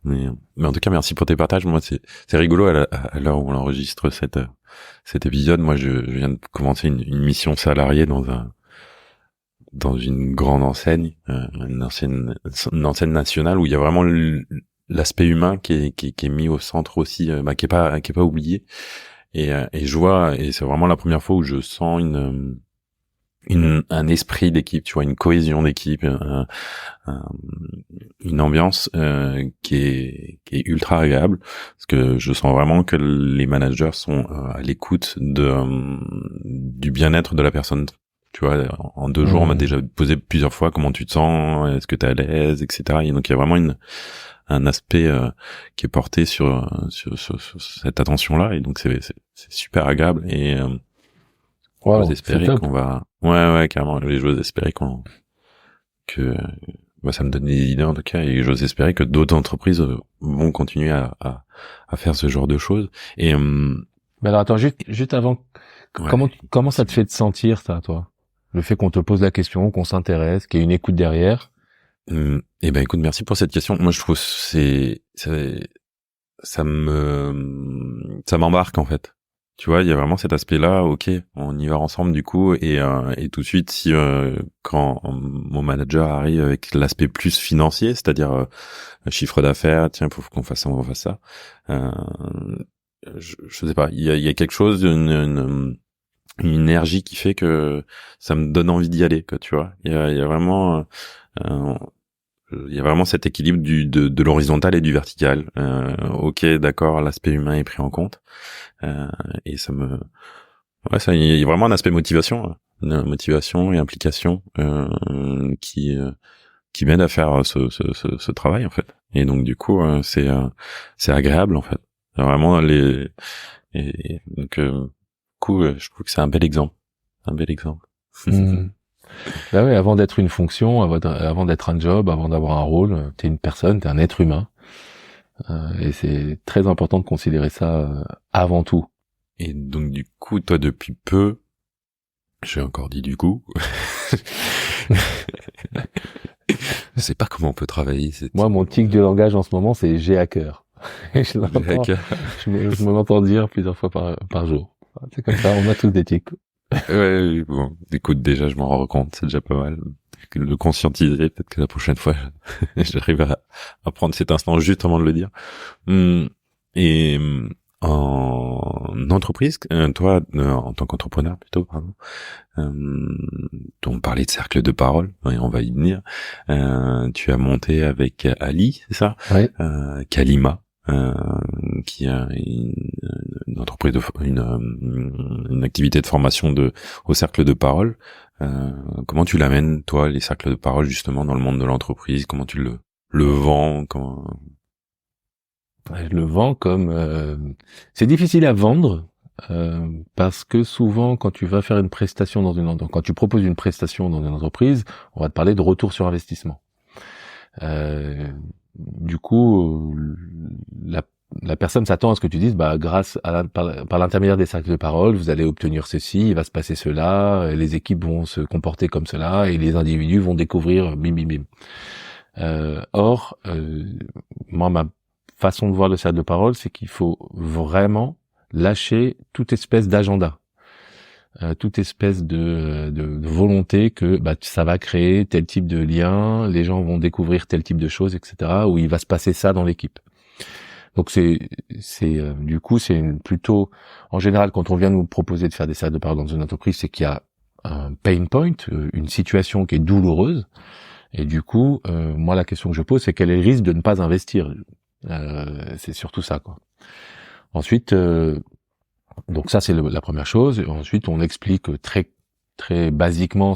Mais en tout cas, merci pour tes partages. Moi, c'est rigolo à l'heure où on enregistre cet épisode. Moi, je viens de commencer une mission salariée dans une grande enseigne, une enseigne nationale où il y a vraiment l'aspect humain qui est mis au centre aussi, qui est pas oublié. Et je vois, et c'est vraiment la première fois où je sens un esprit d'équipe, tu vois, une cohésion d'équipe, une ambiance qui est ultra agréable, parce que je sens vraiment que les managers sont à l'écoute du bien-être de la personne. Tu vois, en 2 jours, on m'a déjà posé plusieurs fois comment tu te sens, est-ce que t'es à l'aise, etc. Et donc il y a vraiment un aspect qui est porté sur cette attention-là, et donc c'est super agréable. Et j'ose espérer qu'on va, ouais, carrément. J'ose espérer que ça me donne des idées en tout cas, et j'ose espérer que d'autres entreprises vont continuer à faire ce genre de choses. Et mais alors attends, juste avant, comment ça te fait de sentir ça, toi? Le fait qu'on te pose la question, qu'on s'intéresse, qu'il y ait une écoute derrière, Eh ben écoute, merci pour cette question. Moi je trouve ça m'embarque en fait. Tu vois, il y a vraiment cet aspect-là. Ok, on y va ensemble du coup, et tout de suite, si quand mon manager arrive avec l'aspect plus financier, c'est-à-dire chiffre d'affaires, tiens, faut qu'on fasse ça, on fasse ça. Je sais pas, il y a quelque chose, une énergie qui fait que ça me donne envie d'y aller, quoi, tu vois. Il y a vraiment il y a vraiment cet équilibre de l'horizontal et du vertical. Ok, d'accord, l'aspect humain est pris en compte, et ça il y a vraiment un aspect motivation, et implication qui m'aide à faire ce travail en fait. Et donc du coup, c'est agréable en fait. Vraiment donc je trouve que c'est un bel exemple, Bah oui, avant d'être une fonction, avant d'être un job, avant d'avoir un rôle, t'es une personne, t'es un être humain, et c'est très important de considérer ça avant tout. Et donc du coup, toi depuis peu, j'ai encore dit du coup, je sais pas comment on peut travailler. Moi, mon tic du langage en ce moment, c'est j'ai à cœur. Je me l'entends dire plusieurs fois par jour. C'est comme ça, on a tous des tics. Ouais, bon, écoute, déjà, je m'en rends compte, c'est déjà pas mal. Le conscientiser, peut-être que la prochaine fois, j'arrive à prendre cet instant juste avant de le dire. Et en entreprise, toi, en tant qu'entrepreneur plutôt, pardon, on parlait de cercle de parole, et on va y venir. Tu as monté avec Ali, c'est ça? Ouais. Kalima. Qui a une entreprise une activité de formation au cercle de parole. Comment tu l'amènes, toi, les cercles de parole, justement, dans le monde de l'entreprise? Comment tu le vends? Je le vends comme c'est difficile à vendre parce que souvent quand tu vas faire une prestation quand tu proposes une prestation dans une entreprise, on va te parler de retour sur investissement. Du coup, la personne s'attend à ce que tu dises, grâce par l'intermédiaire des cercles de parole, vous allez obtenir ceci, il va se passer cela, les équipes vont se comporter comme cela, et les individus vont découvrir bim bim bim. Or, moi, ma façon de voir le cercle de parole, c'est qu'il faut vraiment lâcher toute espèce d'agenda. Toute espèce de volonté que ça va créer tel type de lien, les gens vont découvrir tel type de choses, etc. Où il va se passer ça dans l'équipe. Donc du coup c'est plutôt en général quand on vient nous proposer de faire des cercles de parole dans une entreprise, c'est qu'il y a un pain point, une situation qui est douloureuse. Et du coup, moi la question que je pose, c'est quel est le risque de ne pas investir. C'est surtout ça, quoi. Ensuite. Donc ça c'est la première chose. Et ensuite on explique très très basiquement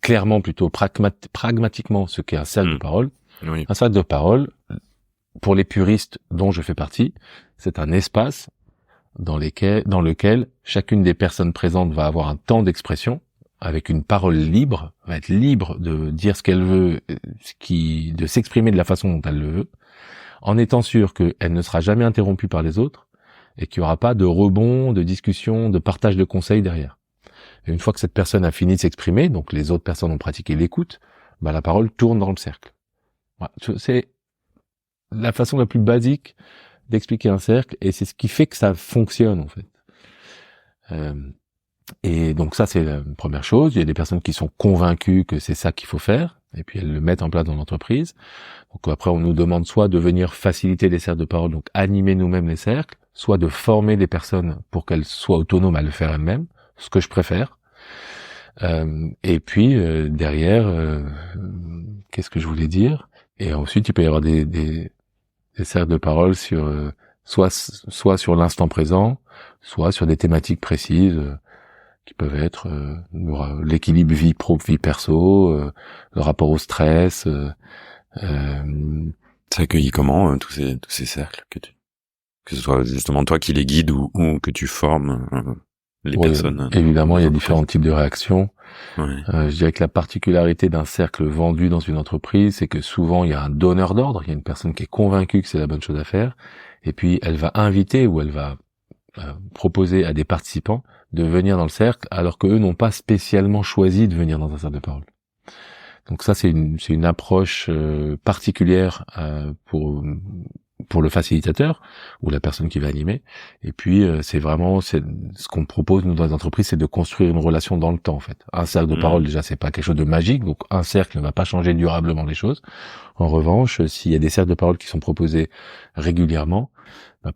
clairement plutôt pragmatiquement ce qu'est un cercle de parole. Oui. Un cercle de parole, pour les puristes dont je fais partie, c'est un espace dans lequel chacune des personnes présentes va avoir un temps d'expression avec une parole libre, va être libre de dire ce qu'elle veut, de s'exprimer de la façon dont elle le veut, en étant sûre qu'elle ne sera jamais interrompue par les autres et qu'il n'y aura pas de rebond, de discussion, de partage de conseils derrière. Et une fois que cette personne a fini de s'exprimer, donc les autres personnes ont pratiqué l'écoute, la parole tourne dans le cercle. Voilà. C'est la façon la plus basique d'expliquer un cercle, et c'est ce qui fait que ça fonctionne, en fait. Et donc ça, c'est la première chose. Il y a des personnes qui sont convaincues que c'est ça qu'il faut faire, et puis elles le mettent en place dans l'entreprise. Donc après, on nous demande soit de venir faciliter les cercles de parole, donc animer nous-mêmes les cercles, soit de former des personnes pour qu'elles soient autonomes à le faire elles-mêmes, ce que je préfère. Et puis derrière, qu'est-ce que je voulais dire? Et ensuite, il peut y avoir des cercles de parole sur soit sur l'instant présent, soit sur des thématiques précises qui peuvent être l'équilibre vie pro vie perso, le rapport au stress. T'as accueilli comment tous ces cercles que ce soit justement toi qui les guides ou que tu formes les personnes? Évidemment, il y a différents types de réactions. Ouais. Je dirais que la particularité d'un cercle vendu dans une entreprise, c'est que souvent il y a un donneur d'ordre, il y a une personne qui est convaincue que c'est la bonne chose à faire, et puis elle va inviter ou elle va proposer à des participants de venir dans le cercle, alors que eux n'ont pas spécialement choisi de venir dans un cercle de parole. Donc ça, c'est une approche particulière pour le facilitateur ou la personne qui va animer. Et puis c'est ce qu'on propose nous dans les entreprises, c'est de construire une relation dans le temps en fait. Un cercle de parole, déjà, c'est pas quelque chose de magique, donc un cercle ne va pas changer durablement les choses. En revanche, s'il y a des cercles de parole qui sont proposés régulièrement,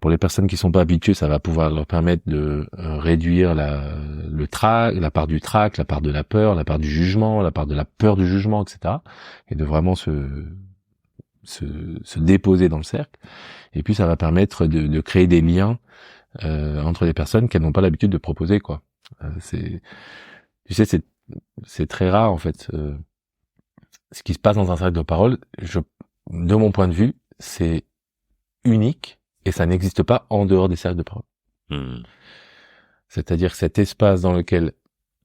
pour les personnes qui sont pas habituées, ça va pouvoir leur permettre de réduire la part du trac, la part de la peur, la part du jugement, la part de la peur du jugement, etc. Et de vraiment se déposer dans le cercle. Et puis ça va permettre de créer des liens entre les personnes qu'elles n'ont pas l'habitude de proposer, quoi. C'est très rare en fait. Ce qui se passe dans un cercle de parole, de mon point de vue, c'est unique. Et ça n'existe pas en dehors des cercles de parole. C'est-à-dire que cet espace dans lequel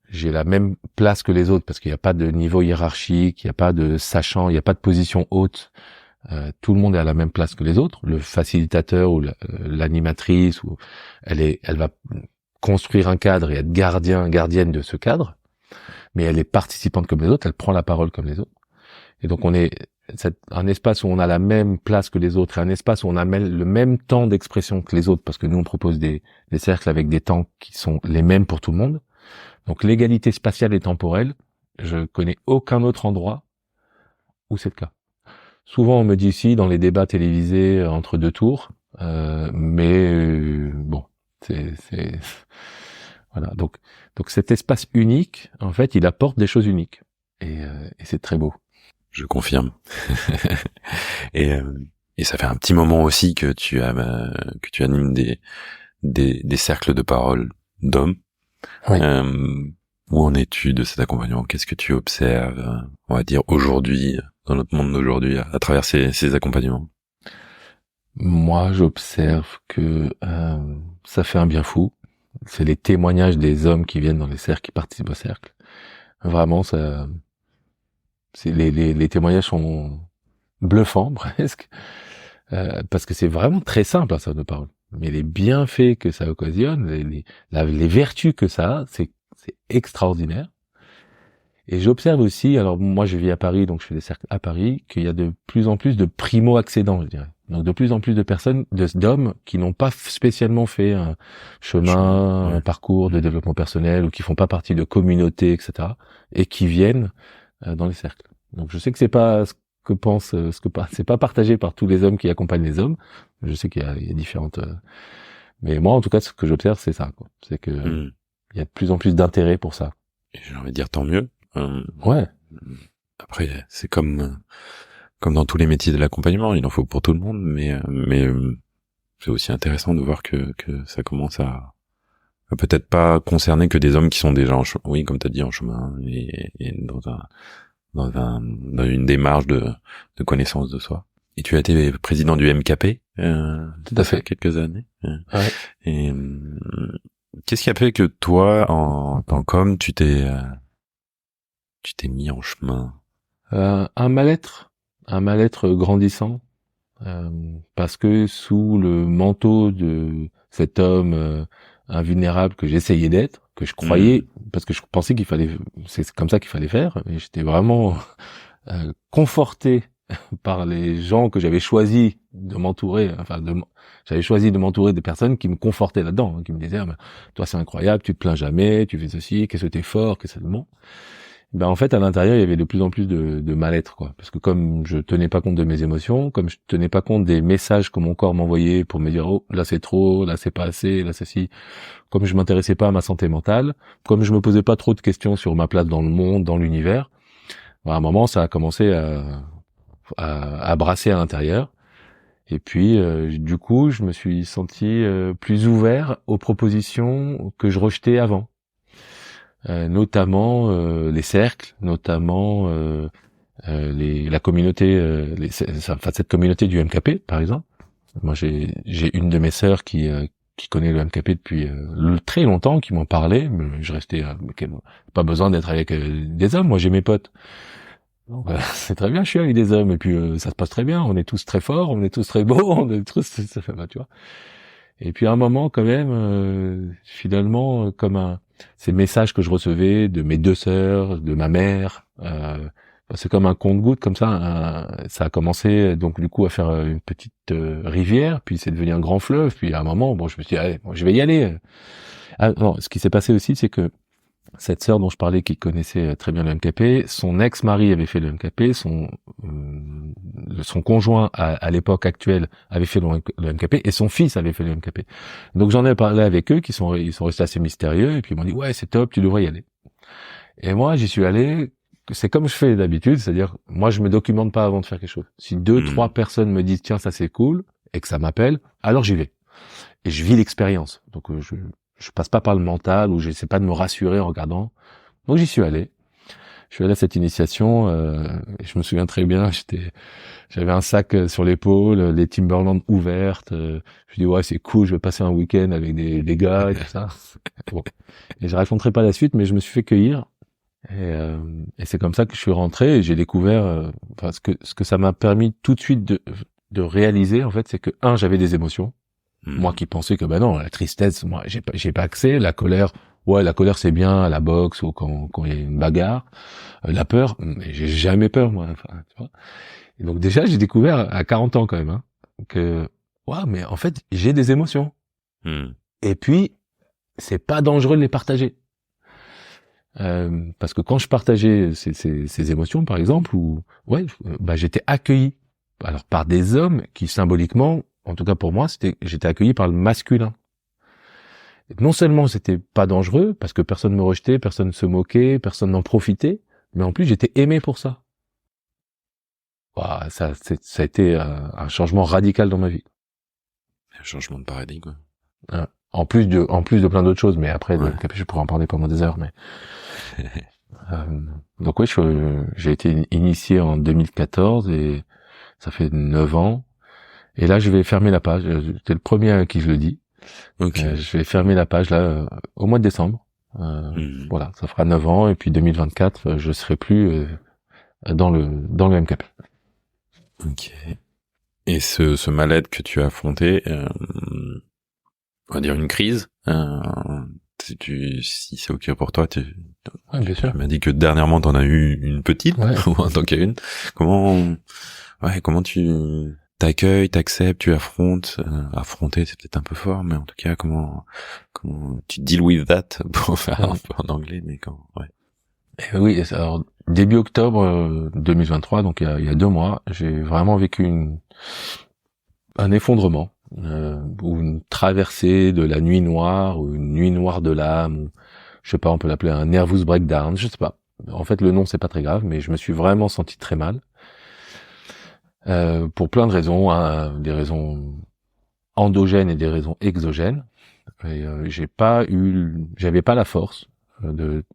j'ai la même place que les autres, parce qu'il n'y a pas de niveau hiérarchique, il n'y a pas de sachant, il n'y a pas de position haute. Tout le monde est à la même place que les autres. Le facilitateur ou l'animatrice, elle va construire un cadre et être gardienne de ce cadre, mais elle est participante comme les autres, elle prend la parole comme les autres. Et donc on est un espace où on a la même place que les autres, et un espace où on a le même temps d'expression que les autres, parce que nous on propose des cercles avec des temps qui sont les mêmes pour tout le monde. Donc l'égalité spatiale et temporelle, je connais aucun autre endroit où c'est le cas. Souvent on me dit ici dans les débats télévisés entre deux tours, mais bon, c'est voilà. Donc cet espace unique, en fait, il apporte des choses uniques, et c'est très beau. Je confirme. Et ça fait un petit moment aussi que tu animes des cercles de parole d'hommes. Oui. Où en es-tu de cet accompagnement? Qu'est-ce que tu observes, on va dire, aujourd'hui, dans notre monde d'aujourd'hui, à travers ces accompagnements? Moi, j'observe que ça fait un bien fou. C'est les témoignages des hommes qui viennent dans les cercles, qui participent au cercle. Vraiment, les témoignages sont bluffants presque, parce que c'est vraiment très simple, ça de parole. Mais les bienfaits que ça occasionne, les vertus que ça a, c'est extraordinaire. Et j'observe aussi, alors moi je vis à Paris, donc je fais des cercles à Paris, qu'il y a de plus en plus de primo-accédants, je dirais. Donc de plus en plus de personnes, d'hommes qui n'ont pas spécialement fait un chemin, un parcours de développement personnel, ou qui font pas partie de communautés, etc., et qui viennent dans les cercles. Donc je sais que c'est pas c'est pas partagé par tous les hommes qui accompagnent les hommes. Je sais qu'il y a différentes, mais moi en tout cas ce que j'observe c'est ça, quoi. C'est que il y a de plus en plus d'intérêt pour ça. Et j'ai envie de dire tant mieux. Ouais. Après c'est comme dans tous les métiers de l'accompagnement, il en faut pour tout le monde, mais c'est aussi intéressant de voir que ça commence à peut-être pas concerner que des hommes qui sont déjà oui, comme t'as dit, en chemin, et dans une démarche de connaissance de soi. Et tu as été président du MKP, tout à fait, quelques années. Ouais. Et qu'est-ce qui a fait que toi, en tant qu'homme, tu t'es mis en chemin? Un mal-être grandissant, parce que sous le manteau de cet homme invulnérable que j'essayais d'être, que je croyais, parce que je pensais c'est comme ça qu'il fallait faire, et j'étais vraiment conforté par les gens que j'avais choisi de m'entourer, j'avais choisi de m'entourer des personnes qui me confortaient là-dedans, qui me disaient toi c'est incroyable, tu te plains jamais, tu fais ceci, qu'est-ce que t'es fort, qu'est-ce que c'est bon. Ben en fait à l'intérieur il y avait de plus en plus de mal-être, quoi, parce que comme je tenais pas compte de mes émotions, comme je tenais pas compte des messages que mon corps m'envoyait pour me dire oh là c'est trop, là c'est pas assez, là c'est si, comme je m'intéressais pas à ma santé mentale, comme je me posais pas trop de questions sur ma place dans le monde, dans l'univers, ben à un moment ça a commencé à brasser à l'intérieur. Et puis du coup je me suis senti plus ouvert aux propositions que je rejetais avant. Notamment les cercles, notamment la communauté, cette communauté du MKP par exemple. Moi j'ai une de mes sœurs qui connaît le MKP depuis très longtemps, qui m'en parlait, mais je restais pas besoin d'être avec des hommes, moi j'ai mes potes. Donc, c'est très bien, je suis avec des hommes et puis ça se passe très bien, on est tous très forts, on est tous très beaux, on est tous tu vois. Et puis à un moment quand même finalement comme ces messages que je recevais de mes deux sœurs, de ma mère, c'est comme un compte-gouttes comme ça. Ça a commencé donc du coup à faire une petite rivière, puis c'est devenu un grand fleuve. Puis à un moment, bon, je me suis dit, allez, bon, je vais y aller. Ah non, ce qui s'est passé aussi, c'est que cette sœur dont je parlais, qui connaissait très bien le MKP, son ex-mari avait fait le MKP, son conjoint à l'époque actuelle avait fait le MKP et son fils avait fait le MKP. Donc j'en ai parlé avec eux, ils sont restés assez mystérieux et puis ils m'ont dit ouais, c'est top, tu devrais y aller. Et moi j'y suis allé. C'est comme je fais d'habitude, c'est-à-dire moi je me documente pas avant de faire quelque chose. Si 2-3 personnes me disent tiens ça c'est cool et que ça m'appelle, alors j'y vais et je vis l'expérience. Donc je passe pas par le mental ou j'essaie pas de me rassurer en regardant. Donc j'y suis allé. Je suis allé à cette initiation et je me souviens très bien, j'avais un sac sur l'épaule, les Timberland ouvertes. Je dis ouais c'est cool, je vais passer un week-end avec des gars et tout ça. Bon. Et je raconterai pas la suite, mais je me suis fait cueillir et c'est comme ça que je suis rentré et j'ai découvert. Ce que ça m'a permis tout de suite de réaliser en fait, c'est que j'avais des émotions. Moi qui pensais que non, la tristesse, moi j'ai pas accès. La colère, ouais, la colère c'est bien à la boxe ou quand il y a une bagarre. La peur, j'ai jamais peur moi. Enfin, tu vois. Et donc déjà j'ai découvert à 40 ans quand même que mais en fait j'ai des émotions. Et puis c'est pas dangereux de les partager. Parce que quand je partageais ces émotions par exemple, j'étais accueilli alors par des hommes qui symboliquement, en tout cas pour moi, j'étais accueilli par le masculin. Non seulement c'était pas dangereux, parce que personne me rejetait, personne se moquait, personne n'en profitait, mais en plus j'étais aimé pour ça. Ça a été un changement radical dans ma vie. Un changement de paradigme. En plus de plein d'autres choses, mais après, je pourrais en parler pendant des heures, mais... donc j'ai été initié en 2014 et ça fait 9 ans. Et là, je vais fermer la page. T'es le premier à qui je le dis. Okay. Je vais fermer la page là au mois de décembre. Voilà, ça fera 9 ans et puis 2024, je serai plus dans le MKP. Ok. Et ce mal-être que tu as affronté, on va dire une crise. Si c'est ok pour toi, bien sûr. Tu m'as dit que dernièrement t'en as eu une petite, ou en tant qu'une. Comment tu t'accueilles, t'acceptes, tu affrontes, affronter c'est peut-être un peu fort, mais en tout cas comment tu deal with that pour faire un peu en anglais, mais Et oui, alors début octobre 2023, donc il y a 2 mois, j'ai vraiment vécu un effondrement ou une traversée de la nuit noire ou une nuit noire de l'âme, ou je sais pas, on peut l'appeler un nervous breakdown, je sais pas. En fait, le nom c'est pas très grave, mais je me suis vraiment senti très mal. Pour plein de raisons, des raisons endogènes et des raisons exogènes. Et j'avais pas la force de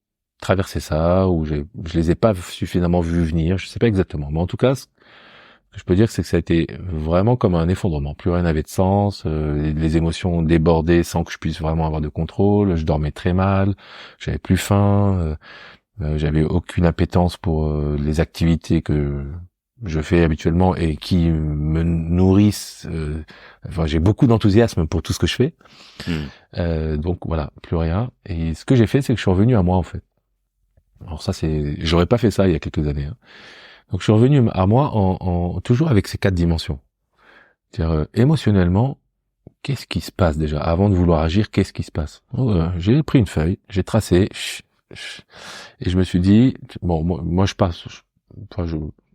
traverser ça, ou je les ai pas suffisamment vus venir, je sais pas exactement. Mais en tout cas, ce que je peux dire, c'est que ça a été vraiment comme un effondrement. Plus rien n'avait de sens, les émotions débordaient sans que je puisse vraiment avoir de contrôle, je dormais très mal, j'avais plus faim, j'avais aucune appétence pour les activités que je fais habituellement et qui me nourrissent. J'ai beaucoup d'enthousiasme pour tout ce que je fais. Donc voilà, plus rien. Et ce que j'ai fait, c'est que je suis revenu à moi en fait. Alors ça, j'aurais pas fait ça il y a quelques années. Donc je suis revenu à moi en toujours avec ces 4 dimensions. C'est-à-dire émotionnellement, qu'est-ce qui se passe déjà avant de vouloir agir? Qu'est-ce qui se passe? J'ai pris une feuille, j'ai tracé, et je me suis dit moi je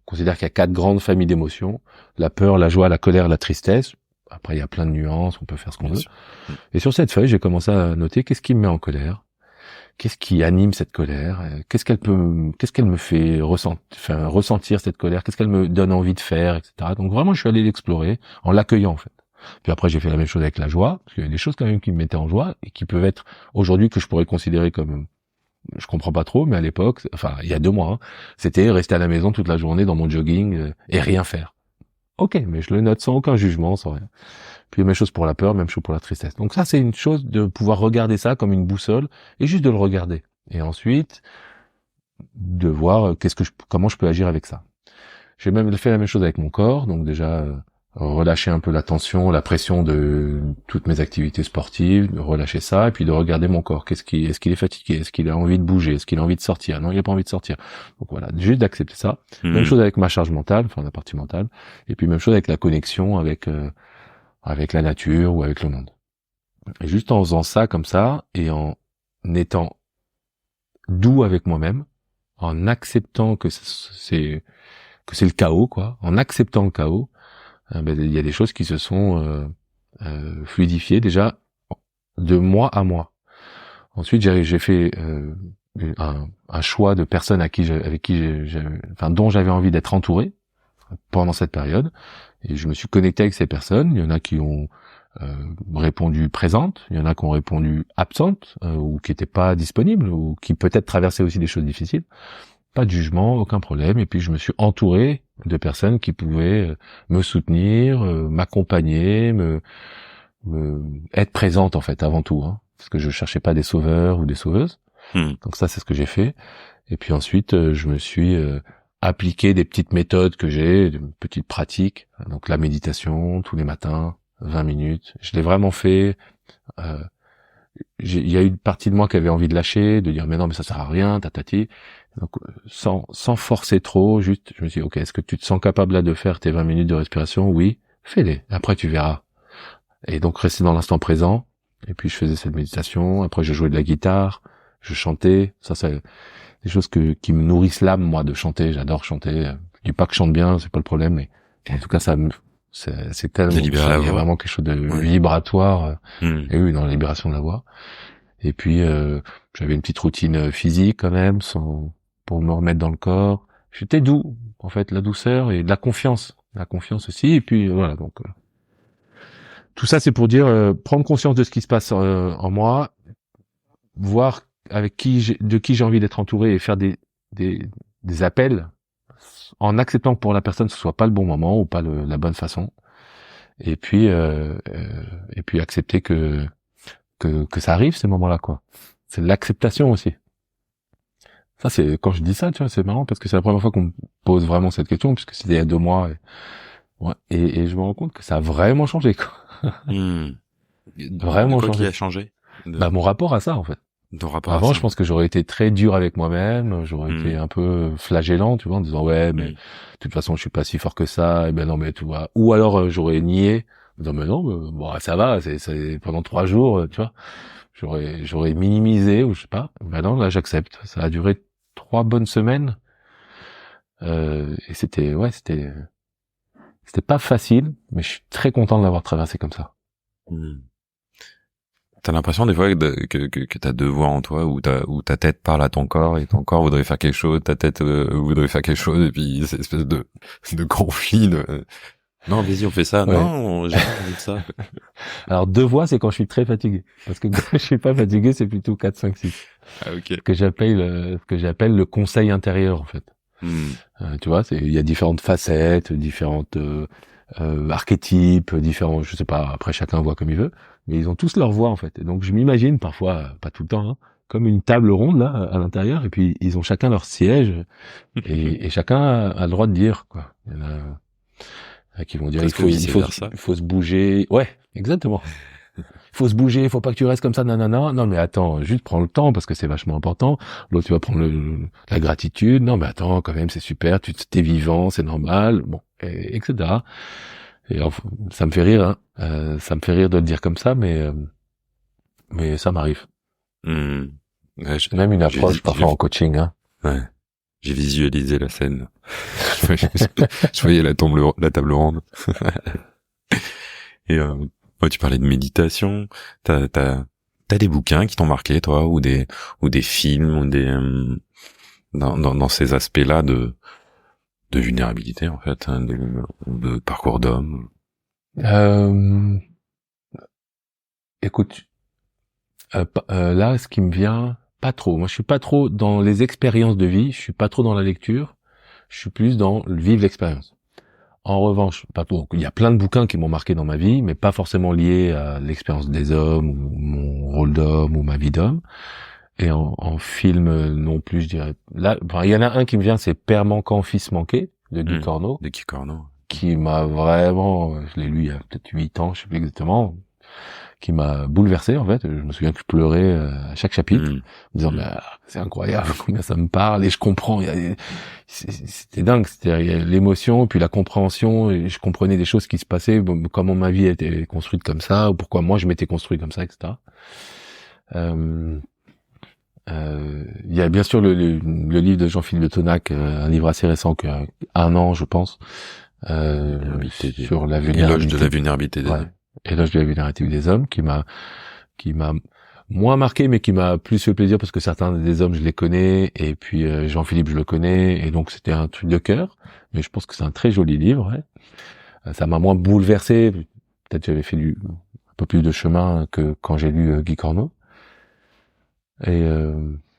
considère qu'il y a 4 grandes familles d'émotions: la peur, la joie, la colère, la tristesse. Après, il y a plein de nuances, on peut faire ce qu'on veut. Et sur cette feuille, j'ai commencé à noter qu'est-ce qui me met en colère, qu'est-ce qui anime cette colère, qu'est-ce qu'elle me fait ressentir cette colère, qu'est-ce qu'elle me donne envie de faire, etc. Donc vraiment, je suis allé l'explorer en l'accueillant en fait. Puis après, j'ai fait la même chose avec la joie, parce qu'il y a des choses quand même qui me mettaient en joie et qui peuvent être aujourd'hui que je pourrais considérer comme, je comprends pas trop, mais à l'époque, enfin il y a 2 mois, c'était rester à la maison toute la journée dans mon jogging et rien faire. Ok, mais je le note sans aucun jugement, sans rien. Puis même chose pour la peur, même chose pour la tristesse. Donc ça, c'est une chose de pouvoir regarder ça comme une boussole et juste de le regarder. Et ensuite, de voir comment je peux agir avec ça. J'ai même fait la même chose avec mon corps, donc déjà relâcher un peu la tension, la pression de toutes mes activités sportives, de relâcher ça, et puis de regarder mon corps. Est-ce qu'il est fatigué? Est-ce qu'il a envie de bouger? Est-ce qu'il a envie de sortir? Non, il a pas envie de sortir. Donc voilà, juste d'accepter ça. Même chose avec ma charge mentale, enfin la partie mentale, et puis même chose avec la connexion avec la nature ou avec le monde. Et juste en faisant ça comme ça, et en étant doux avec moi-même, en acceptant que c'est le chaos, quoi, en acceptant le chaos, il y a des choses qui se sont fluidifiées déjà de mois à mois. Ensuite, j'ai fait un choix de personnes dont j'avais envie d'être entouré pendant cette période, et je me suis connecté avec ces personnes. Il y en a qui ont répondu présentes, il y en a qui ont répondu absentes ou qui étaient pas disponibles ou qui peut-être traversaient aussi des choses difficiles. Pas de jugement, aucun problème. Et puis je me suis entouré de personnes qui pouvaient me soutenir, m'accompagner, être présentes en fait avant tout, hein, parce que je cherchais pas des sauveurs ou des sauveuses. Donc ça c'est ce que j'ai fait. Et puis ensuite je me suis appliqué des petites méthodes que j'ai, de petites pratiques. Donc la méditation tous les matins, 20 minutes. Je l'ai vraiment fait. Il y a eu une partie de moi qui avait envie de lâcher, de dire mais non mais ça sert à rien, tatati. Donc sans forcer trop, juste je me suis dit ok, est-ce que tu te sens capable là de faire tes 20 minutes de respiration? Oui, fais-les. Après tu verras. Et donc rester dans l'instant présent. Et puis je faisais cette méditation. Après je jouais de la guitare, je chantais. Ça c'est des choses qui me nourrissent l'âme, moi, de chanter. J'adore chanter. Je dis pas que je chante bien, c'est pas le problème, mais en tout cas c'est tellement, il y a vraiment quelque chose de vibratoire. Et oui, dans la libération de la voix. Et puis j'avais une petite routine physique quand même, pour me remettre dans le corps. J'étais doux, en fait, la douceur et de la confiance aussi. Et puis voilà, donc tout ça c'est pour dire prendre conscience de ce qui se passe en moi, voir avec de qui j'ai envie d'être entouré et faire des appels en acceptant que pour la personne ce soit pas le bon moment ou pas la bonne façon. Et puis accepter que ça arrive ces moments-là, quoi. C'est l'acceptation aussi. Ça c'est quand je dis ça, tu vois, c'est marrant parce que c'est la première fois qu'on me pose vraiment cette question, puisque c'était il y a 2 mois et je me rends compte que ça a vraiment changé, quoi. Vraiment quoi changé. Qui a changé mon rapport à ça, en fait. Avant, je pense que j'aurais été très dur avec moi-même, j'aurais été un peu flagellant, tu vois, en disant ouais, mais de toute façon, je suis pas si fort que ça, et ben non, mais tu vois. Ou alors j'aurais nié, en disant mais non, bon, ça va, c'est pendant 3 jours, tu vois. J'aurais minimisé ou je sais pas. Ben non, là, j'accepte. Ça a duré 3 bonnes semaines, et c'était pas facile, mais je suis très content de l'avoir traversé comme ça. T'as l'impression des fois que t'as 2 voix en toi, où ta tête parle à ton corps et ton corps voudrait faire quelque chose, ta tête voudrait faire quelque chose, et puis cette espèce de conflit non, vas-y, on fait ça. Ouais. Non, j'ai pas envie de ça. Alors 2 voix, c'est quand je suis très fatigué, parce que quand je suis pas fatigué, c'est plutôt 4, 5, 6. Ah, ok. Ce que j'appelle le conseil intérieur, en fait. Tu vois, il y a différentes facettes, différentes archétypes, différents, je sais pas, après chacun voit comme il veut, mais ils ont tous leur voix, en fait. Et donc je m'imagine parfois, pas tout le temps, hein, comme une table ronde là à l'intérieur, et puis ils ont chacun leur siège, et chacun a le droit de dire, quoi. Il y en a qui vont dire il faut se bouger. Ouais, exactement. Il faut se bouger, il faut pas que tu restes comme ça, nanana. Non mais attends, juste prends le temps parce que c'est vachement important. L'autre tu vas prendre la gratitude. Non mais attends, quand même c'est super, t'es vivant, c'est normal. Bon, etc. Et enfin, ça me fait rire, hein. Ça me fait rire de le dire comme ça, mais ça m'arrive. Ouais, même une approche parfois en coaching, hein. Ouais. J'ai visualisé la scène. Je voyais la table ronde. Et tu parlais de méditation. T'as des bouquins qui t'ont marqué, toi, ou des films, ou des dans ces aspects-là de vulnérabilité, en fait, hein, de parcours d'homme. Écoute, là, ce qui me vient. Pas trop. Moi, je suis pas trop dans les expériences de vie. Je suis pas trop dans la lecture. Je suis plus dans le vivre l'expérience. En revanche, il y a plein de bouquins qui m'ont marqué dans ma vie, mais pas forcément liés à l'expérience des hommes, ou mon rôle d'homme, ou ma vie d'homme. Et en film non plus, je dirais. Là, il y en a un qui me vient, c'est Père manquant, fils manqué, de Guy Corneau. De Guy Corneau. qui m'a vraiment, je l'ai lu il y a peut-être 8 ans, je sais plus exactement, qui m'a bouleversé en fait. Je me souviens que je pleurais à chaque chapitre, en disant c'est incroyable combien ça me parle et je comprends. C'était dingue, c'était l'émotion puis la compréhension et je comprenais des choses qui se passaient, comment ma vie était construite comme ça ou pourquoi moi je m'étais construit comme ça, etc. Il y a bien sûr le livre de Jean-Philippe Le Tonac, un livre assez récent, un an je pense, sur la vulnérabilité. Éloge de la vulnérabilité des hommes. Éloge de la vulnérabilité des hommes, qui m'a moins marqué, mais qui m'a plus fait plaisir parce que certains des hommes je les connais et puis Jean-Philippe je le connais et donc c'était un truc de cœur. Mais je pense que c'est un très joli livre. Ouais. Ça m'a moins bouleversé. Peut-être j'avais fait un peu plus de chemin que quand j'ai lu Guy Corneau. Et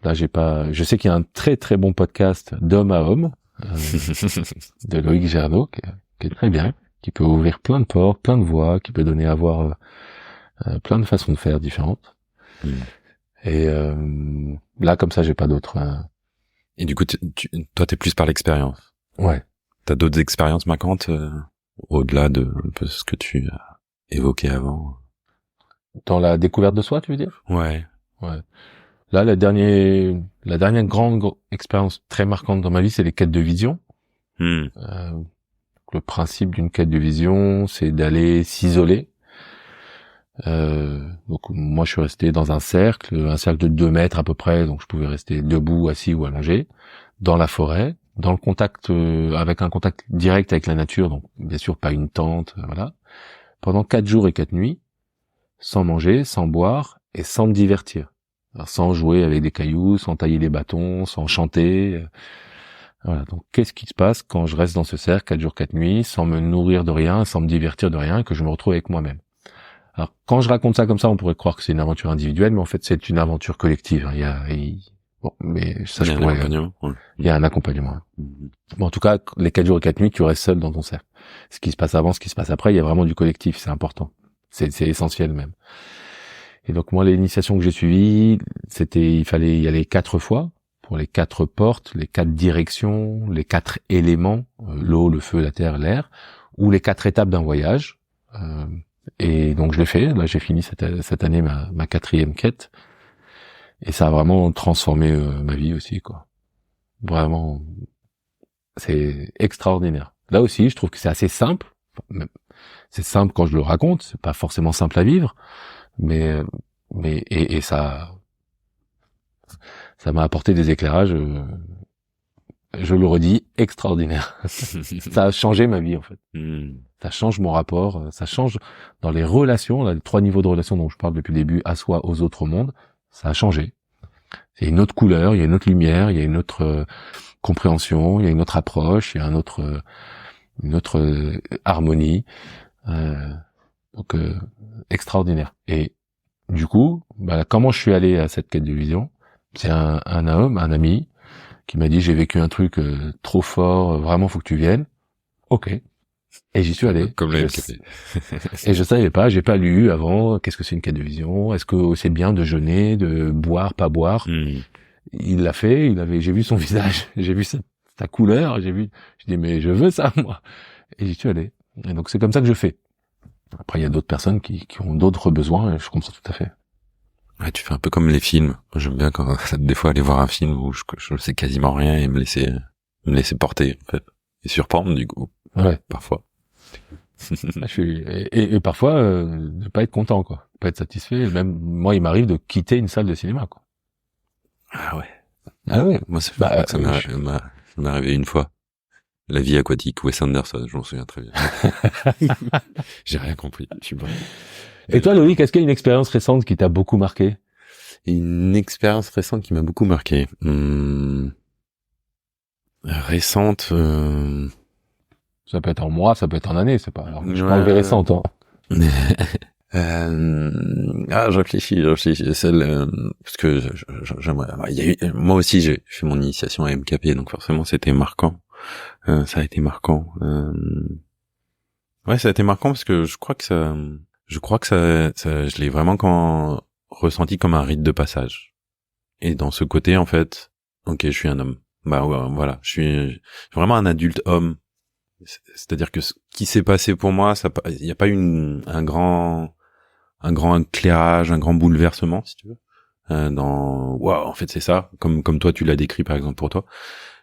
là je sais qu'il y a un très très bon podcast d'homme à homme de Loïc Gernot qui est très bien, qui peut ouvrir plein de portes, plein de voies, qui peut donner à voir plein de façons de faire différentes. Et là comme ça j'ai pas d'autres. Et du coup toi t'es plus par l'expérience. Ouais. T'as d'autres expériences marquantes au-delà de ce que tu as évoqué avant. Dans la découverte de soi, tu veux dire? Ouais. Ouais. Là, la dernière grande expérience très marquante dans ma vie, c'est les quêtes de vision. Le principe d'une quête de vision, c'est d'aller s'isoler. Donc moi, je suis resté dans un cercle de 2 mètres à peu près, donc je pouvais rester debout, assis ou allongé, dans la forêt, dans le contact, avec un contact direct avec la nature, donc bien sûr pas une tente, voilà. Pendant 4 jours et 4 nuits, sans manger, sans boire et sans me divertir. Alors, sans jouer avec des cailloux, sans tailler les bâtons, sans chanter. Voilà. Donc, qu'est-ce qui se passe quand je reste dans ce cercle 4 jours, 4 nuits, sans me nourrir de rien, sans me divertir de rien, et que je me retrouve avec moi-même? Alors, quand je raconte ça comme ça, on pourrait croire que c'est une aventure individuelle, mais en fait, c'est une aventure collective. Mais ça, il y a un accompagnement. Bon, en tout cas, les 4 jours et 4 nuits, tu restes seul dans ton cercle. Ce qui se passe avant, ce qui se passe après, il y a vraiment du collectif, c'est important. C'est essentiel même. Et donc moi, l'initiation que j'ai suivie, il fallait y aller 4 fois pour les 4 portes, les 4 directions, les 4 éléments, l'eau, le feu, la terre, l'air, ou les 4 étapes d'un voyage. Et donc je l'ai fait. Là, j'ai fini cette année ma 4e quête, et ça a vraiment transformé ma vie aussi, quoi. Vraiment, c'est extraordinaire. Là aussi, je trouve que c'est assez simple. C'est simple quand je le raconte, c'est pas forcément simple à vivre. Mais ça m'a apporté des éclairages, je le redis, extraordinaires. Ça a changé ma vie en fait. Ça change mon rapport, ça change dans les relations, là, les 3 niveaux de relations dont je parle depuis le début, à soi, aux autres, au monde. Ça a changé. Il y a une autre couleur, il y a une autre lumière, il y a une autre compréhension, il y a une autre approche, il y a une autre harmonie. Donc extraordinaire. Et du coup, comment je suis allé à cette quête de vision? C'est un homme, un ami, qui m'a dit j'ai vécu un truc trop fort, vraiment faut que tu viennes. Ok. Et j'y suis allé. Comme le MKP. Et je savais pas, j'ai pas lu avant qu'est-ce que c'est une quête de vision, est-ce que c'est bien de jeûner, de boire, pas boire. Il l'a fait, j'ai vu son visage, j'ai vu sa couleur, j'ai dit mais je veux ça moi. Et j'y suis allé. Et donc c'est comme ça que je fais. Après, il y a d'autres personnes qui ont d'autres besoins, et je comprends tout à fait. Ouais, tu fais un peu comme les films. J'aime bien des fois aller voir un film où je sais quasiment rien et me laisser porter, en fait. Et surprendre, du coup. Ouais. Parfois. Et parfois, de pas être content, quoi. Pas être satisfait. Même, moi, il m'arrive de quitter une salle de cinéma, quoi. Ah ouais. Ah ouais. Moi, ça m'est arrivé une fois. La vie aquatique, Wes Anderson, je m'en souviens très bien. J'ai rien compris. Je suis bon. Et toi, Loïc, est-ce qu'il y a une expérience récente qui t'a beaucoup marqué? Une expérience récente qui m'a beaucoup marqué. Récente. Ça peut être en mois, ça peut être en année, c'est pas. Alors, je parle des récentes, hein. Je réfléchis. Celle parce que j'aimerais. Moi aussi, j'ai fait mon initiation à MKP, donc forcément, c'était marquant. Ça a été marquant. Ouais, ça a été marquant parce que je crois que ça, je l'ai vraiment ressenti comme un rite de passage. Et dans ce côté, en fait, ok, je suis un homme. Voilà, je suis vraiment un adulte homme. C'est-à-dire que ce qui s'est passé pour moi, il y a pas eu un grand éclairage, un grand bouleversement, si tu veux. Waouh, en fait c'est ça, comme toi tu l'as décrit par exemple pour toi.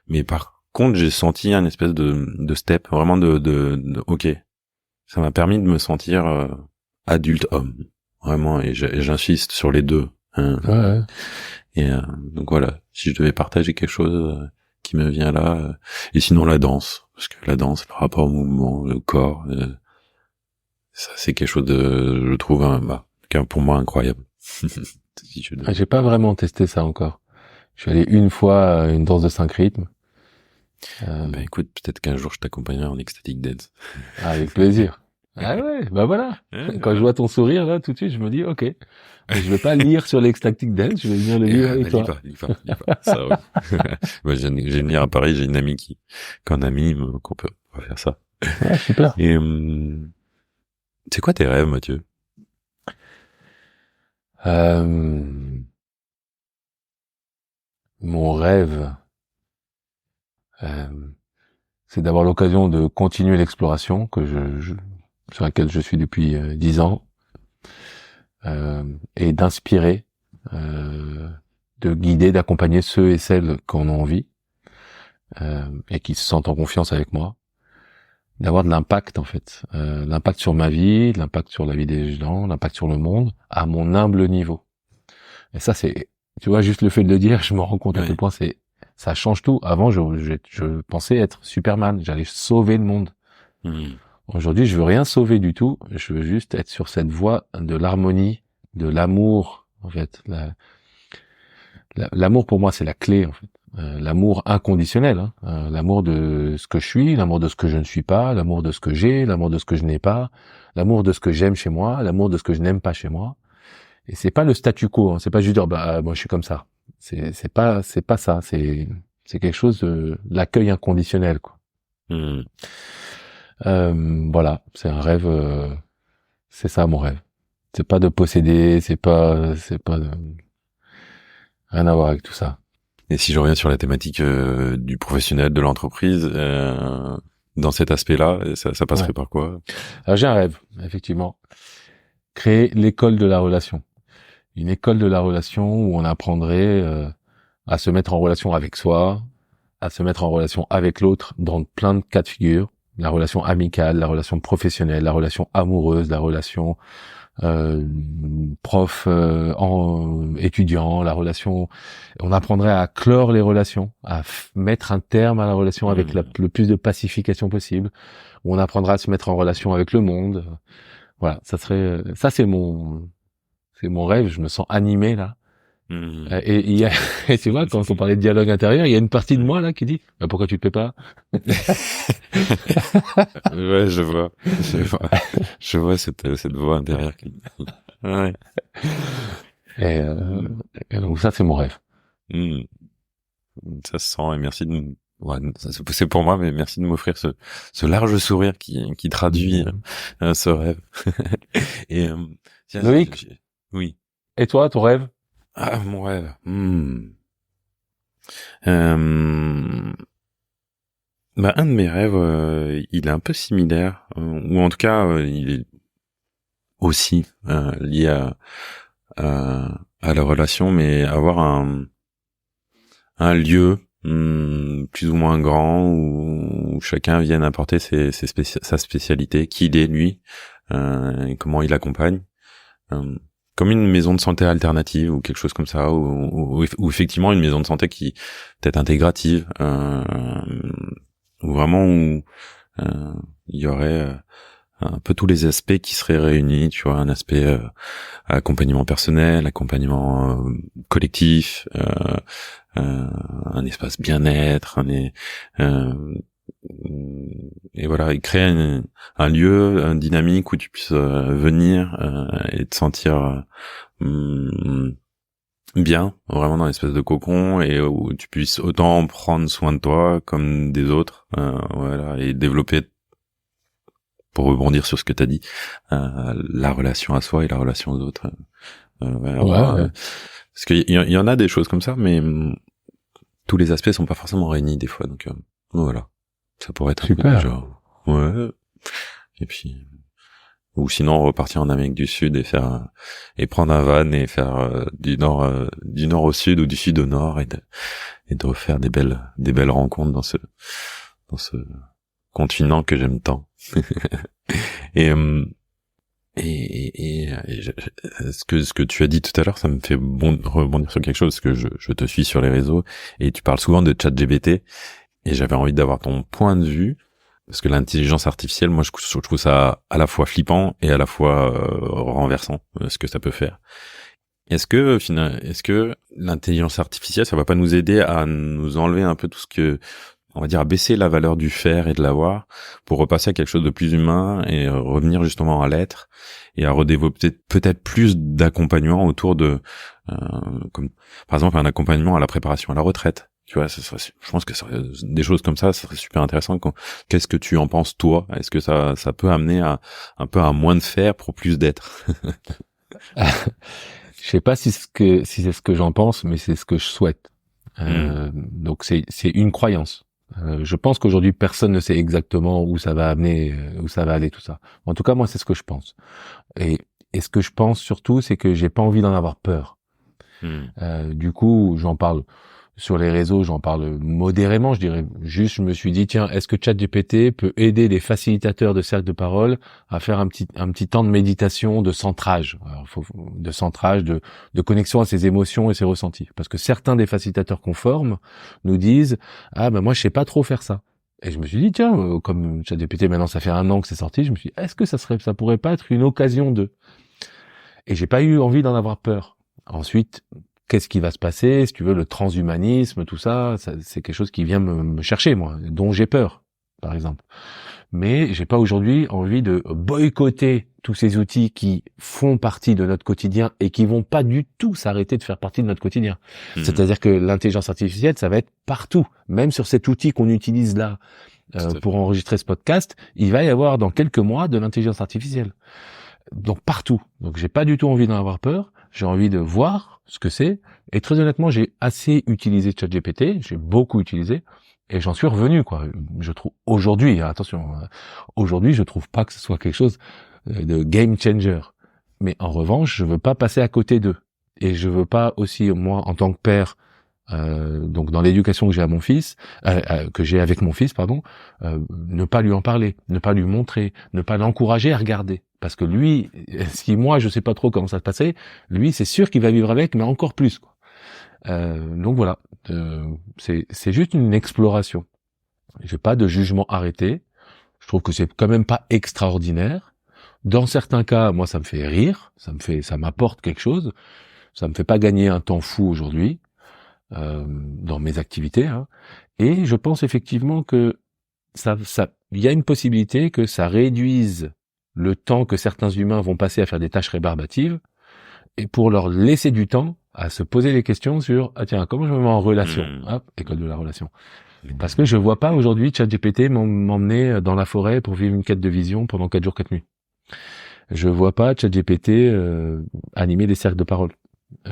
Mais par contre, j'ai senti un espèce de step, vraiment de ok. Ça m'a permis de me sentir adulte homme, vraiment, et j'insiste sur les deux. Ouais. Et donc voilà, si je devais partager quelque chose qui me vient là, et sinon la danse, parce que la danse, le rapport au mouvement, le corps, ça c'est quelque chose je trouve pour moi incroyable. Si J'ai pas vraiment testé ça encore. Je suis allé une fois à une danse de 5 rythmes. Écoute, peut-être qu'un jour je t'accompagnerai en ecstatic dance. Avec plaisir. Ah ouais, bah voilà. Quand je vois ton sourire là, tout de suite, je me dis ok. Mais je vais pas lire sur l'ecstatic dance, je vais venir le lire avec toi. Lis pas. Ça, oui. Moi, j'ai venir à Paris, j'ai une amie qu'on anime, qu'on peut faire ça. Ouais, super. Et c'est quoi tes rêves, Mathieu? Mon rêve, c'est d'avoir l'occasion de continuer l'exploration sur laquelle je suis depuis 10 ans, et d'inspirer, de guider, d'accompagner ceux et celles qui en ont envie, et qui se sentent en confiance avec moi, d'avoir de l'impact en fait, l'impact sur ma vie, l'impact sur la vie des gens, l'impact sur le monde, à mon humble niveau. Et ça c'est, tu vois, juste le fait de le dire, je me rends compte à quel point ça change tout. Avant, je pensais être Superman, j'allais sauver le monde. Aujourd'hui, je veux rien sauver du tout, je veux juste être sur cette voie de l'harmonie, de l'amour, en fait. L'amour pour moi, c'est la clé, en fait. L'amour inconditionnel, hein. L'amour de ce que je suis, l'amour de ce que je ne suis pas, l'amour de ce que j'ai, l'amour de ce que je n'ai pas, l'amour de ce que j'aime chez moi, l'amour de ce que je n'aime pas chez moi. Et c'est pas le statu quo, hein. C'est pas juste dire moi je suis comme ça. C'est pas ça, c'est quelque chose de l'accueil inconditionnel, quoi. Voilà, c'est un rêve, c'est ça mon rêve. C'est pas de posséder, c'est pas rien à voir avec tout ça. Et si je reviens sur la thématique du professionnel, de l'entreprise, dans cet aspect-là, ça passerait par quoi? Alors j'ai un rêve, effectivement. Créer l'école de la relation. Une école de la relation où on apprendrait à se mettre en relation avec soi, à se mettre en relation avec l'autre dans plein de cas de figure. La relation amicale, la relation professionnelle, la relation amoureuse, la relation prof étudiant, la relation. On apprendrait à clore les relations, à mettre un terme à la relation avec le plus de pacification possible. Où on apprendra à se mettre en relation avec le monde. Voilà, ça c'est mon rêve. Je me sens animé là. Et tu vois, quand on parlait de dialogue intérieur, il y a une partie de moi là qui dit pourquoi tu te plais pas? Ouais, je vois cette voix intérieure qui... Ouais. Et donc ça c'est mon rêve. Ça se sent, et merci de c'est pour moi, mais merci de m'offrir ce large sourire qui traduit ce rêve. Et tiens, Loïc, oui. Et toi, ton rêve? Ah, mon rêve. Un de mes rêves, il est un peu similaire, ou en tout cas, il est aussi lié à la relation, mais avoir un lieu plus ou moins grand où chacun vienne apporter sa spécialité, qui il est lui, et comment il accompagne. Comme une maison de santé alternative ou quelque chose comme ça, ou effectivement une maison de santé qui peut-être intégrative, ou vraiment où il y aurait un peu tous les aspects qui seraient réunis, tu vois, un aspect accompagnement personnel, accompagnement collectif, un espace bien-être, et voilà, et créer un lieu, une dynamique où tu puisses venir et te sentir bien, vraiment dans l'espèce de cocon, et où tu puisses autant prendre soin de toi comme des autres, voilà, et développer, pour rebondir sur ce que t'as dit, la relation à soi et la relation aux autres. Parce qu'il y en a des choses comme ça, mais tous les aspects sont pas forcément réunis des fois, donc voilà. Ça pourrait être super. un peu genre... Ouais. Et puis, ou sinon repartir en Amérique du Sud et prendre un van et faire du nord au sud ou du sud au nord et de refaire des belles rencontres dans ce continent que j'aime tant. et ce que tu as dit tout à l'heure, ça me fait rebondir sur quelque chose, parce que je te suis sur les réseaux et tu parles souvent de ChatGPT, et j'avais envie d'avoir ton point de vue, parce que l'intelligence artificielle, moi je trouve ça à la fois flippant et à la fois renversant, ce que ça peut faire. Est-ce que l'intelligence artificielle, ça va pas nous aider à nous enlever un peu tout ce que, on va dire, à baisser la valeur du faire et de l'avoir, pour repasser à quelque chose de plus humain et revenir justement à l'être, et à redévelopper peut-être plus d'accompagnement autour de, comme par exemple un accompagnement à la préparation à la retraite. Tu vois, je pense que des choses comme ça serait super intéressant. Qu'est-ce que tu en penses, toi? Est-ce que ça peut amener un peu à moins de faire pour plus d'être? Je sais pas si c'est ce que j'en pense, mais c'est ce que je souhaite. Donc c'est une croyance. Je pense qu'aujourd'hui personne ne sait exactement où ça va amener, où ça va aller tout ça. En tout cas, moi c'est ce que je pense. Et ce que je pense surtout, c'est que j'ai pas envie d'en avoir peur. Du coup, j'en parle sur les réseaux, j'en parle modérément, je dirais. Juste, je me suis dit, tiens, est-ce que ChatGPT peut aider les facilitateurs de cercle de parole à faire un petit temps de méditation, de centrage, de connexion à ses émotions et ses ressentis. Parce que certains des facilitateurs qu'on forme nous disent, ah ben moi je sais pas trop faire ça. Et je me suis dit, tiens, comme ChatGPT maintenant ça fait 1 an que c'est sorti, je me suis dit, est-ce que ça pourrait pas être une occasion de... Et j'ai pas eu envie d'en avoir peur. Ensuite, qu'est-ce qui va se passer, si tu veux, le transhumanisme, tout ça, c'est quelque chose qui vient me chercher, moi, dont j'ai peur, par exemple. Mais j'ai pas aujourd'hui envie de boycotter tous ces outils qui font partie de notre quotidien et qui vont pas du tout s'arrêter de faire partie de notre quotidien. C'est-à-dire que l'intelligence artificielle, ça va être partout. Même sur cet outil qu'on utilise là pour enregistrer ce podcast, il va y avoir dans quelques mois de l'intelligence artificielle. Donc partout. Donc j'ai pas du tout envie d'en avoir peur. J'ai envie de voir ce que c'est. Et très honnêtement, j'ai assez utilisé ChatGPT. J'ai beaucoup utilisé. Et j'en suis revenu, quoi. Je trouve, aujourd'hui, attention, aujourd'hui, je trouve pas que ce soit quelque chose de game changer. Mais en revanche, je veux pas passer à côté d'eux. Et je veux pas aussi, moi, en tant que père, donc dans l'éducation que j'ai à mon fils, que j'ai avec mon fils, pardon, ne pas lui en parler, ne pas lui montrer, ne pas l'encourager à regarder. Parce que lui, si moi je sais pas trop comment ça se passait, lui c'est sûr qu'il va vivre avec, mais encore plus, quoi. Donc voilà, c'est juste une exploration. J'ai pas de jugement arrêté. Je trouve que c'est quand même pas extraordinaire. Dans certains cas, moi ça me fait rire, ça m'apporte quelque chose. Ça me fait pas gagner un temps fou aujourd'hui dans mes activités. Hein. Et je pense effectivement que il y a une possibilité que ça réduise le temps que certains humains vont passer à faire des tâches rébarbatives, et pour leur laisser du temps à se poser des questions sur tiens, comment je me mets en relation, hop, école de la relation. Parce que je vois pas aujourd'hui ChatGPT m'emmener dans la forêt pour vivre une quête de vision pendant 4 jours 4 nuits. Je vois pas ChatGPT animer des cercles de parole.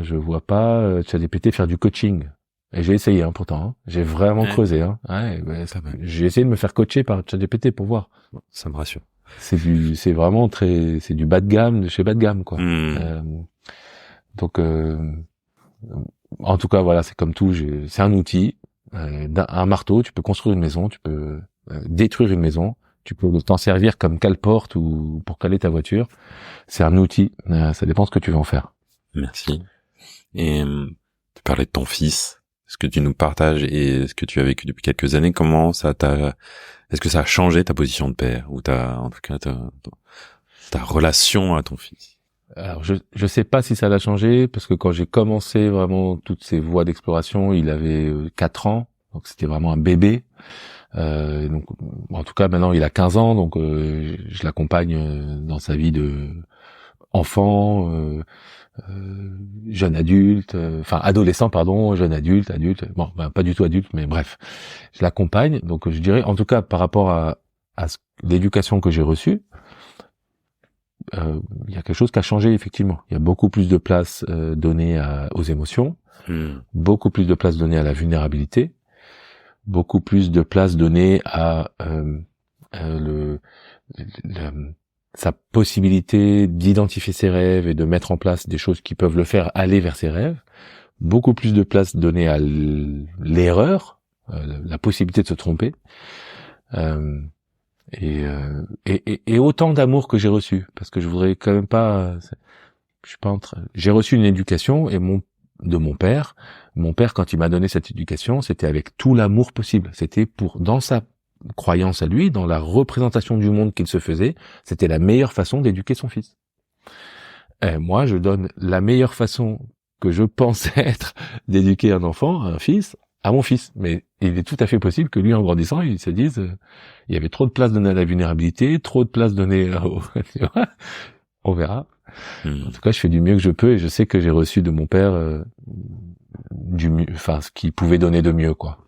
Je vois pas ChatGPT faire du coaching. Et j'ai essayé pourtant, hein. J'ai vraiment creusé. Hein. Ouais, j'ai essayé de me faire coacher par ChatGPT pour voir. Ça me rassure. C'est du bas de gamme de chez bas de gamme, quoi. Donc en tout cas voilà, c'est comme tout, c'est un outil, un marteau, tu peux construire une maison, tu peux détruire une maison, tu peux t'en servir comme cale-porte ou pour caler ta voiture. C'est un outil, ça dépend ce que tu veux en faire. Merci. Et tu parlais de ton fils. Est-ce que tu nous partages et ce que tu as vécu depuis quelques années, comment ça est-ce que ça a changé ta position de père ou en tout cas ta relation à ton fils? Alors je sais pas si ça l'a changé, parce que quand j'ai commencé vraiment toutes ces voies d'exploration, il avait 4 ans, donc c'était vraiment un bébé. Donc en tout cas maintenant il a 15 ans, donc je l'accompagne dans sa vie de enfant, jeune adulte, adolescent pardon, jeune adulte, bon pas du tout adulte, mais bref, je l'accompagne. Donc je dirais en tout cas par rapport à l'éducation que j'ai reçue, il y a quelque chose qui a changé effectivement. Il y a beaucoup plus de place donnée aux émotions, beaucoup plus de place donnée à la vulnérabilité, beaucoup plus de place donnée à sa possibilité d'identifier ses rêves et de mettre en place des choses qui peuvent le faire aller vers ses rêves, beaucoup plus de place donnée à l'erreur, la possibilité de se tromper, et autant d'amour que j'ai reçu, parce que je voudrais quand même pas, je suis pas j'ai reçu une éducation de mon père. Mon père, quand il m'a donné cette éducation, c'était avec tout l'amour possible. C'était dans sa croyance à lui, dans la représentation du monde qu'il se faisait, c'était la meilleure façon d'éduquer son fils. Et moi, je donne la meilleure façon que je pense être d'éduquer un enfant, un fils, à mon fils. Mais il est tout à fait possible que lui, en grandissant, il se dise, il y avait trop de place donnée à la vulnérabilité, trop de place donnée on verra. En tout cas, je fais du mieux que je peux et je sais que j'ai reçu de mon père du mieux, enfin ce qu'il pouvait donner de mieux, quoi.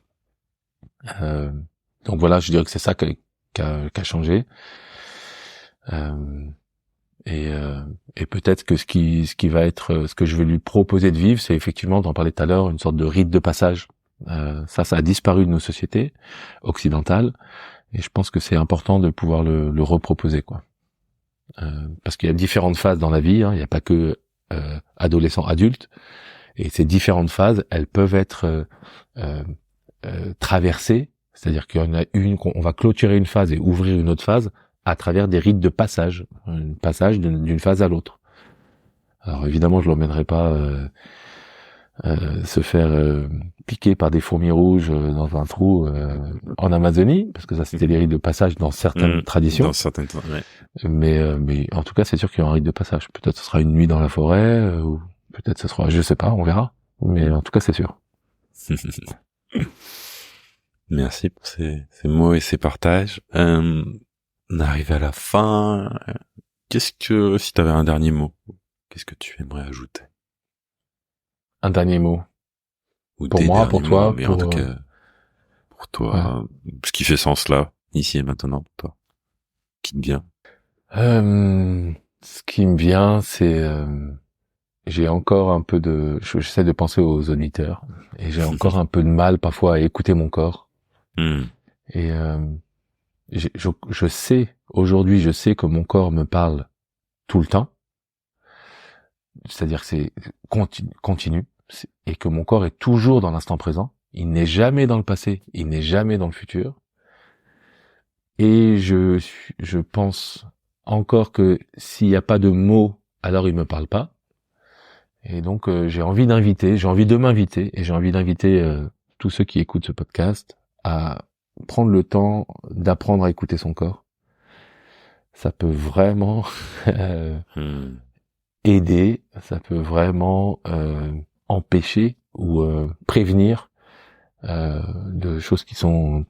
Donc voilà, je dirais que c'est ça qui a changé. Et peut-être que ce qui va être, ce que je vais lui proposer de vivre, c'est effectivement, t'en parlais tout à l'heure, une sorte de rite de passage. Ça a disparu de nos sociétés occidentales, et je pense que c'est important de pouvoir le reproposer, quoi. Parce qu'il y a différentes phases dans la vie, hein, il n'y a pas que adolescent, adulte, et ces différentes phases, elles peuvent être traversées, c'est-à-dire qu'il y en a une, on va clôturer une phase et ouvrir une autre phase à travers des rites de passage, un passage d'une phase à l'autre. Alors évidemment, je l'emmènerai pas se faire piquer par des fourmis rouges dans un trou en Amazonie, parce que ça c'était les rites de passage dans certaines traditions. Dans certaines, ouais. Mais en tout cas, c'est sûr qu'il y aura un rite de passage. Peut-être ce sera une nuit dans la forêt, ou peut-être ce sera, je sais pas, on verra. Mais en tout cas, c'est sûr. Merci pour ces mots et ces partages. On arrive à la fin. Si tu avais un dernier mot, qu'est-ce que tu aimerais ajouter? Un dernier mot. Ou pour moi, pour toi, mais en tout cas, pour toi, ce qui fait sens là, ici et maintenant, pour toi, qui te vient. Ce qui me vient, c'est j'ai encore un peu j'essaie de penser aux auditeurs, et j'ai encore un peu de mal parfois à écouter mon corps. Et je sais, aujourd'hui, je sais que mon corps me parle tout le temps. C'est-à-dire que c'est continu, et que mon corps est toujours dans l'instant présent. Il n'est jamais dans le passé, il n'est jamais dans le futur. Et je pense encore que s'il n'y a pas de mots, alors il me parle pas. Et donc j'ai envie de m'inviter, et j'ai envie d'inviter tous ceux qui écoutent ce podcast à prendre le temps d'apprendre à écouter son corps. Ça peut vraiment aider, ça peut vraiment empêcher ou prévenir de choses qui sont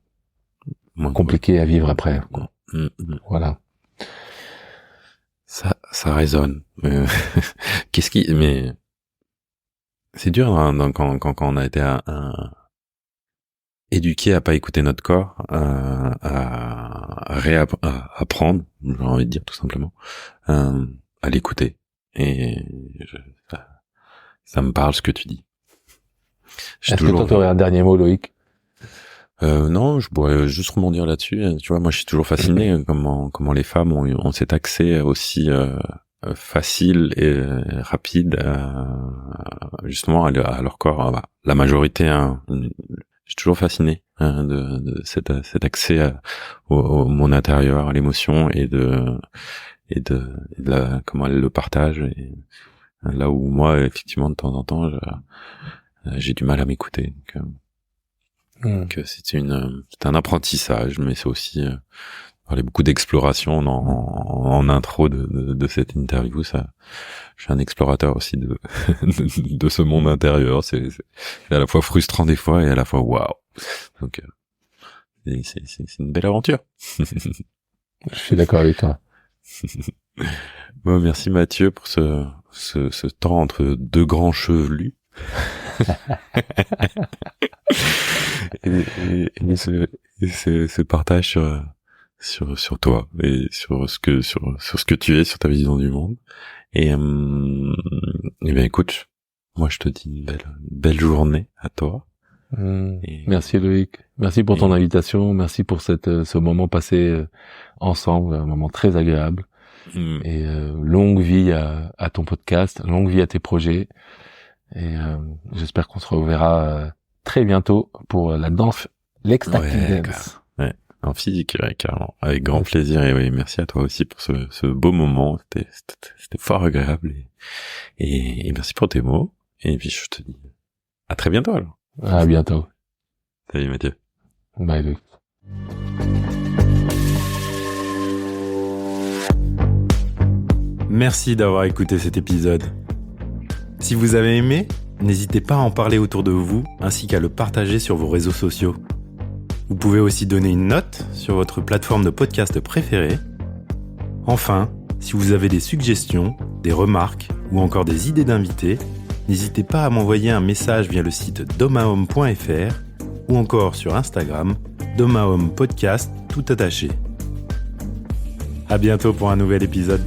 compliquées à vivre après, quoi. Voilà. Ça résonne. Mais c'est dur quand on a été éduqué à pas écouter notre corps, à apprendre, j'ai envie de dire tout simplement, à l'écouter. Et ça me parle ce que tu dis. Est-ce que toi t'aurais un dernier mot, Loïc? Non, je pourrais juste rebondir là-dessus. Tu vois, moi, je suis toujours fasciné comment les femmes ont cet accès aussi facile et rapide justement à leur corps. La majorité, hein, je suis toujours fasciné de cet accès au monde intérieur, à l'émotion et de comment elles le partagent. Et là où moi, effectivement, de temps en temps, j'ai du mal à m'écouter. Donc c'est un apprentissage, mais c'est aussi parler beaucoup d'exploration en intro de cette interview. Ça, je suis un explorateur aussi de ce monde intérieur. C'est à la fois frustrant des fois et à la fois waouh. Donc c'est une belle aventure. Je suis d'accord avec toi. Bon, merci Mathieu pour ce temps entre deux grands chevelus. et ce partage sur toi et sur ce que tu es, sur ta vision du monde. Et ben écoute, moi je te dis une belle journée à toi. Merci Loïc. Merci pour ton invitation. Merci pour ce moment passé ensemble, un moment très agréable. Et longue vie à ton podcast, longue vie à tes projets. Et j'espère qu'on se reverra très bientôt pour la danse, l'Ecstatic Dance. Ouais, en physique, carrément. Avec grand plaisir. Et oui, merci à toi aussi pour ce beau moment. C'était fort agréable. Et merci pour tes mots. Et puis je te dis à très bientôt alors. À bientôt. Salut Mathieu. Bye Luc. Merci d'avoir écouté cet épisode. Si vous avez aimé, n'hésitez pas à en parler autour de vous ainsi qu'à le partager sur vos réseaux sociaux. Vous pouvez aussi donner une note sur votre plateforme de podcast préférée. Enfin, si vous avez des suggestions, des remarques ou encore des idées d'invités, n'hésitez pas à m'envoyer un message via le site domahome.fr ou encore sur Instagram, domahome podcast tout attaché. À bientôt pour un nouvel épisode.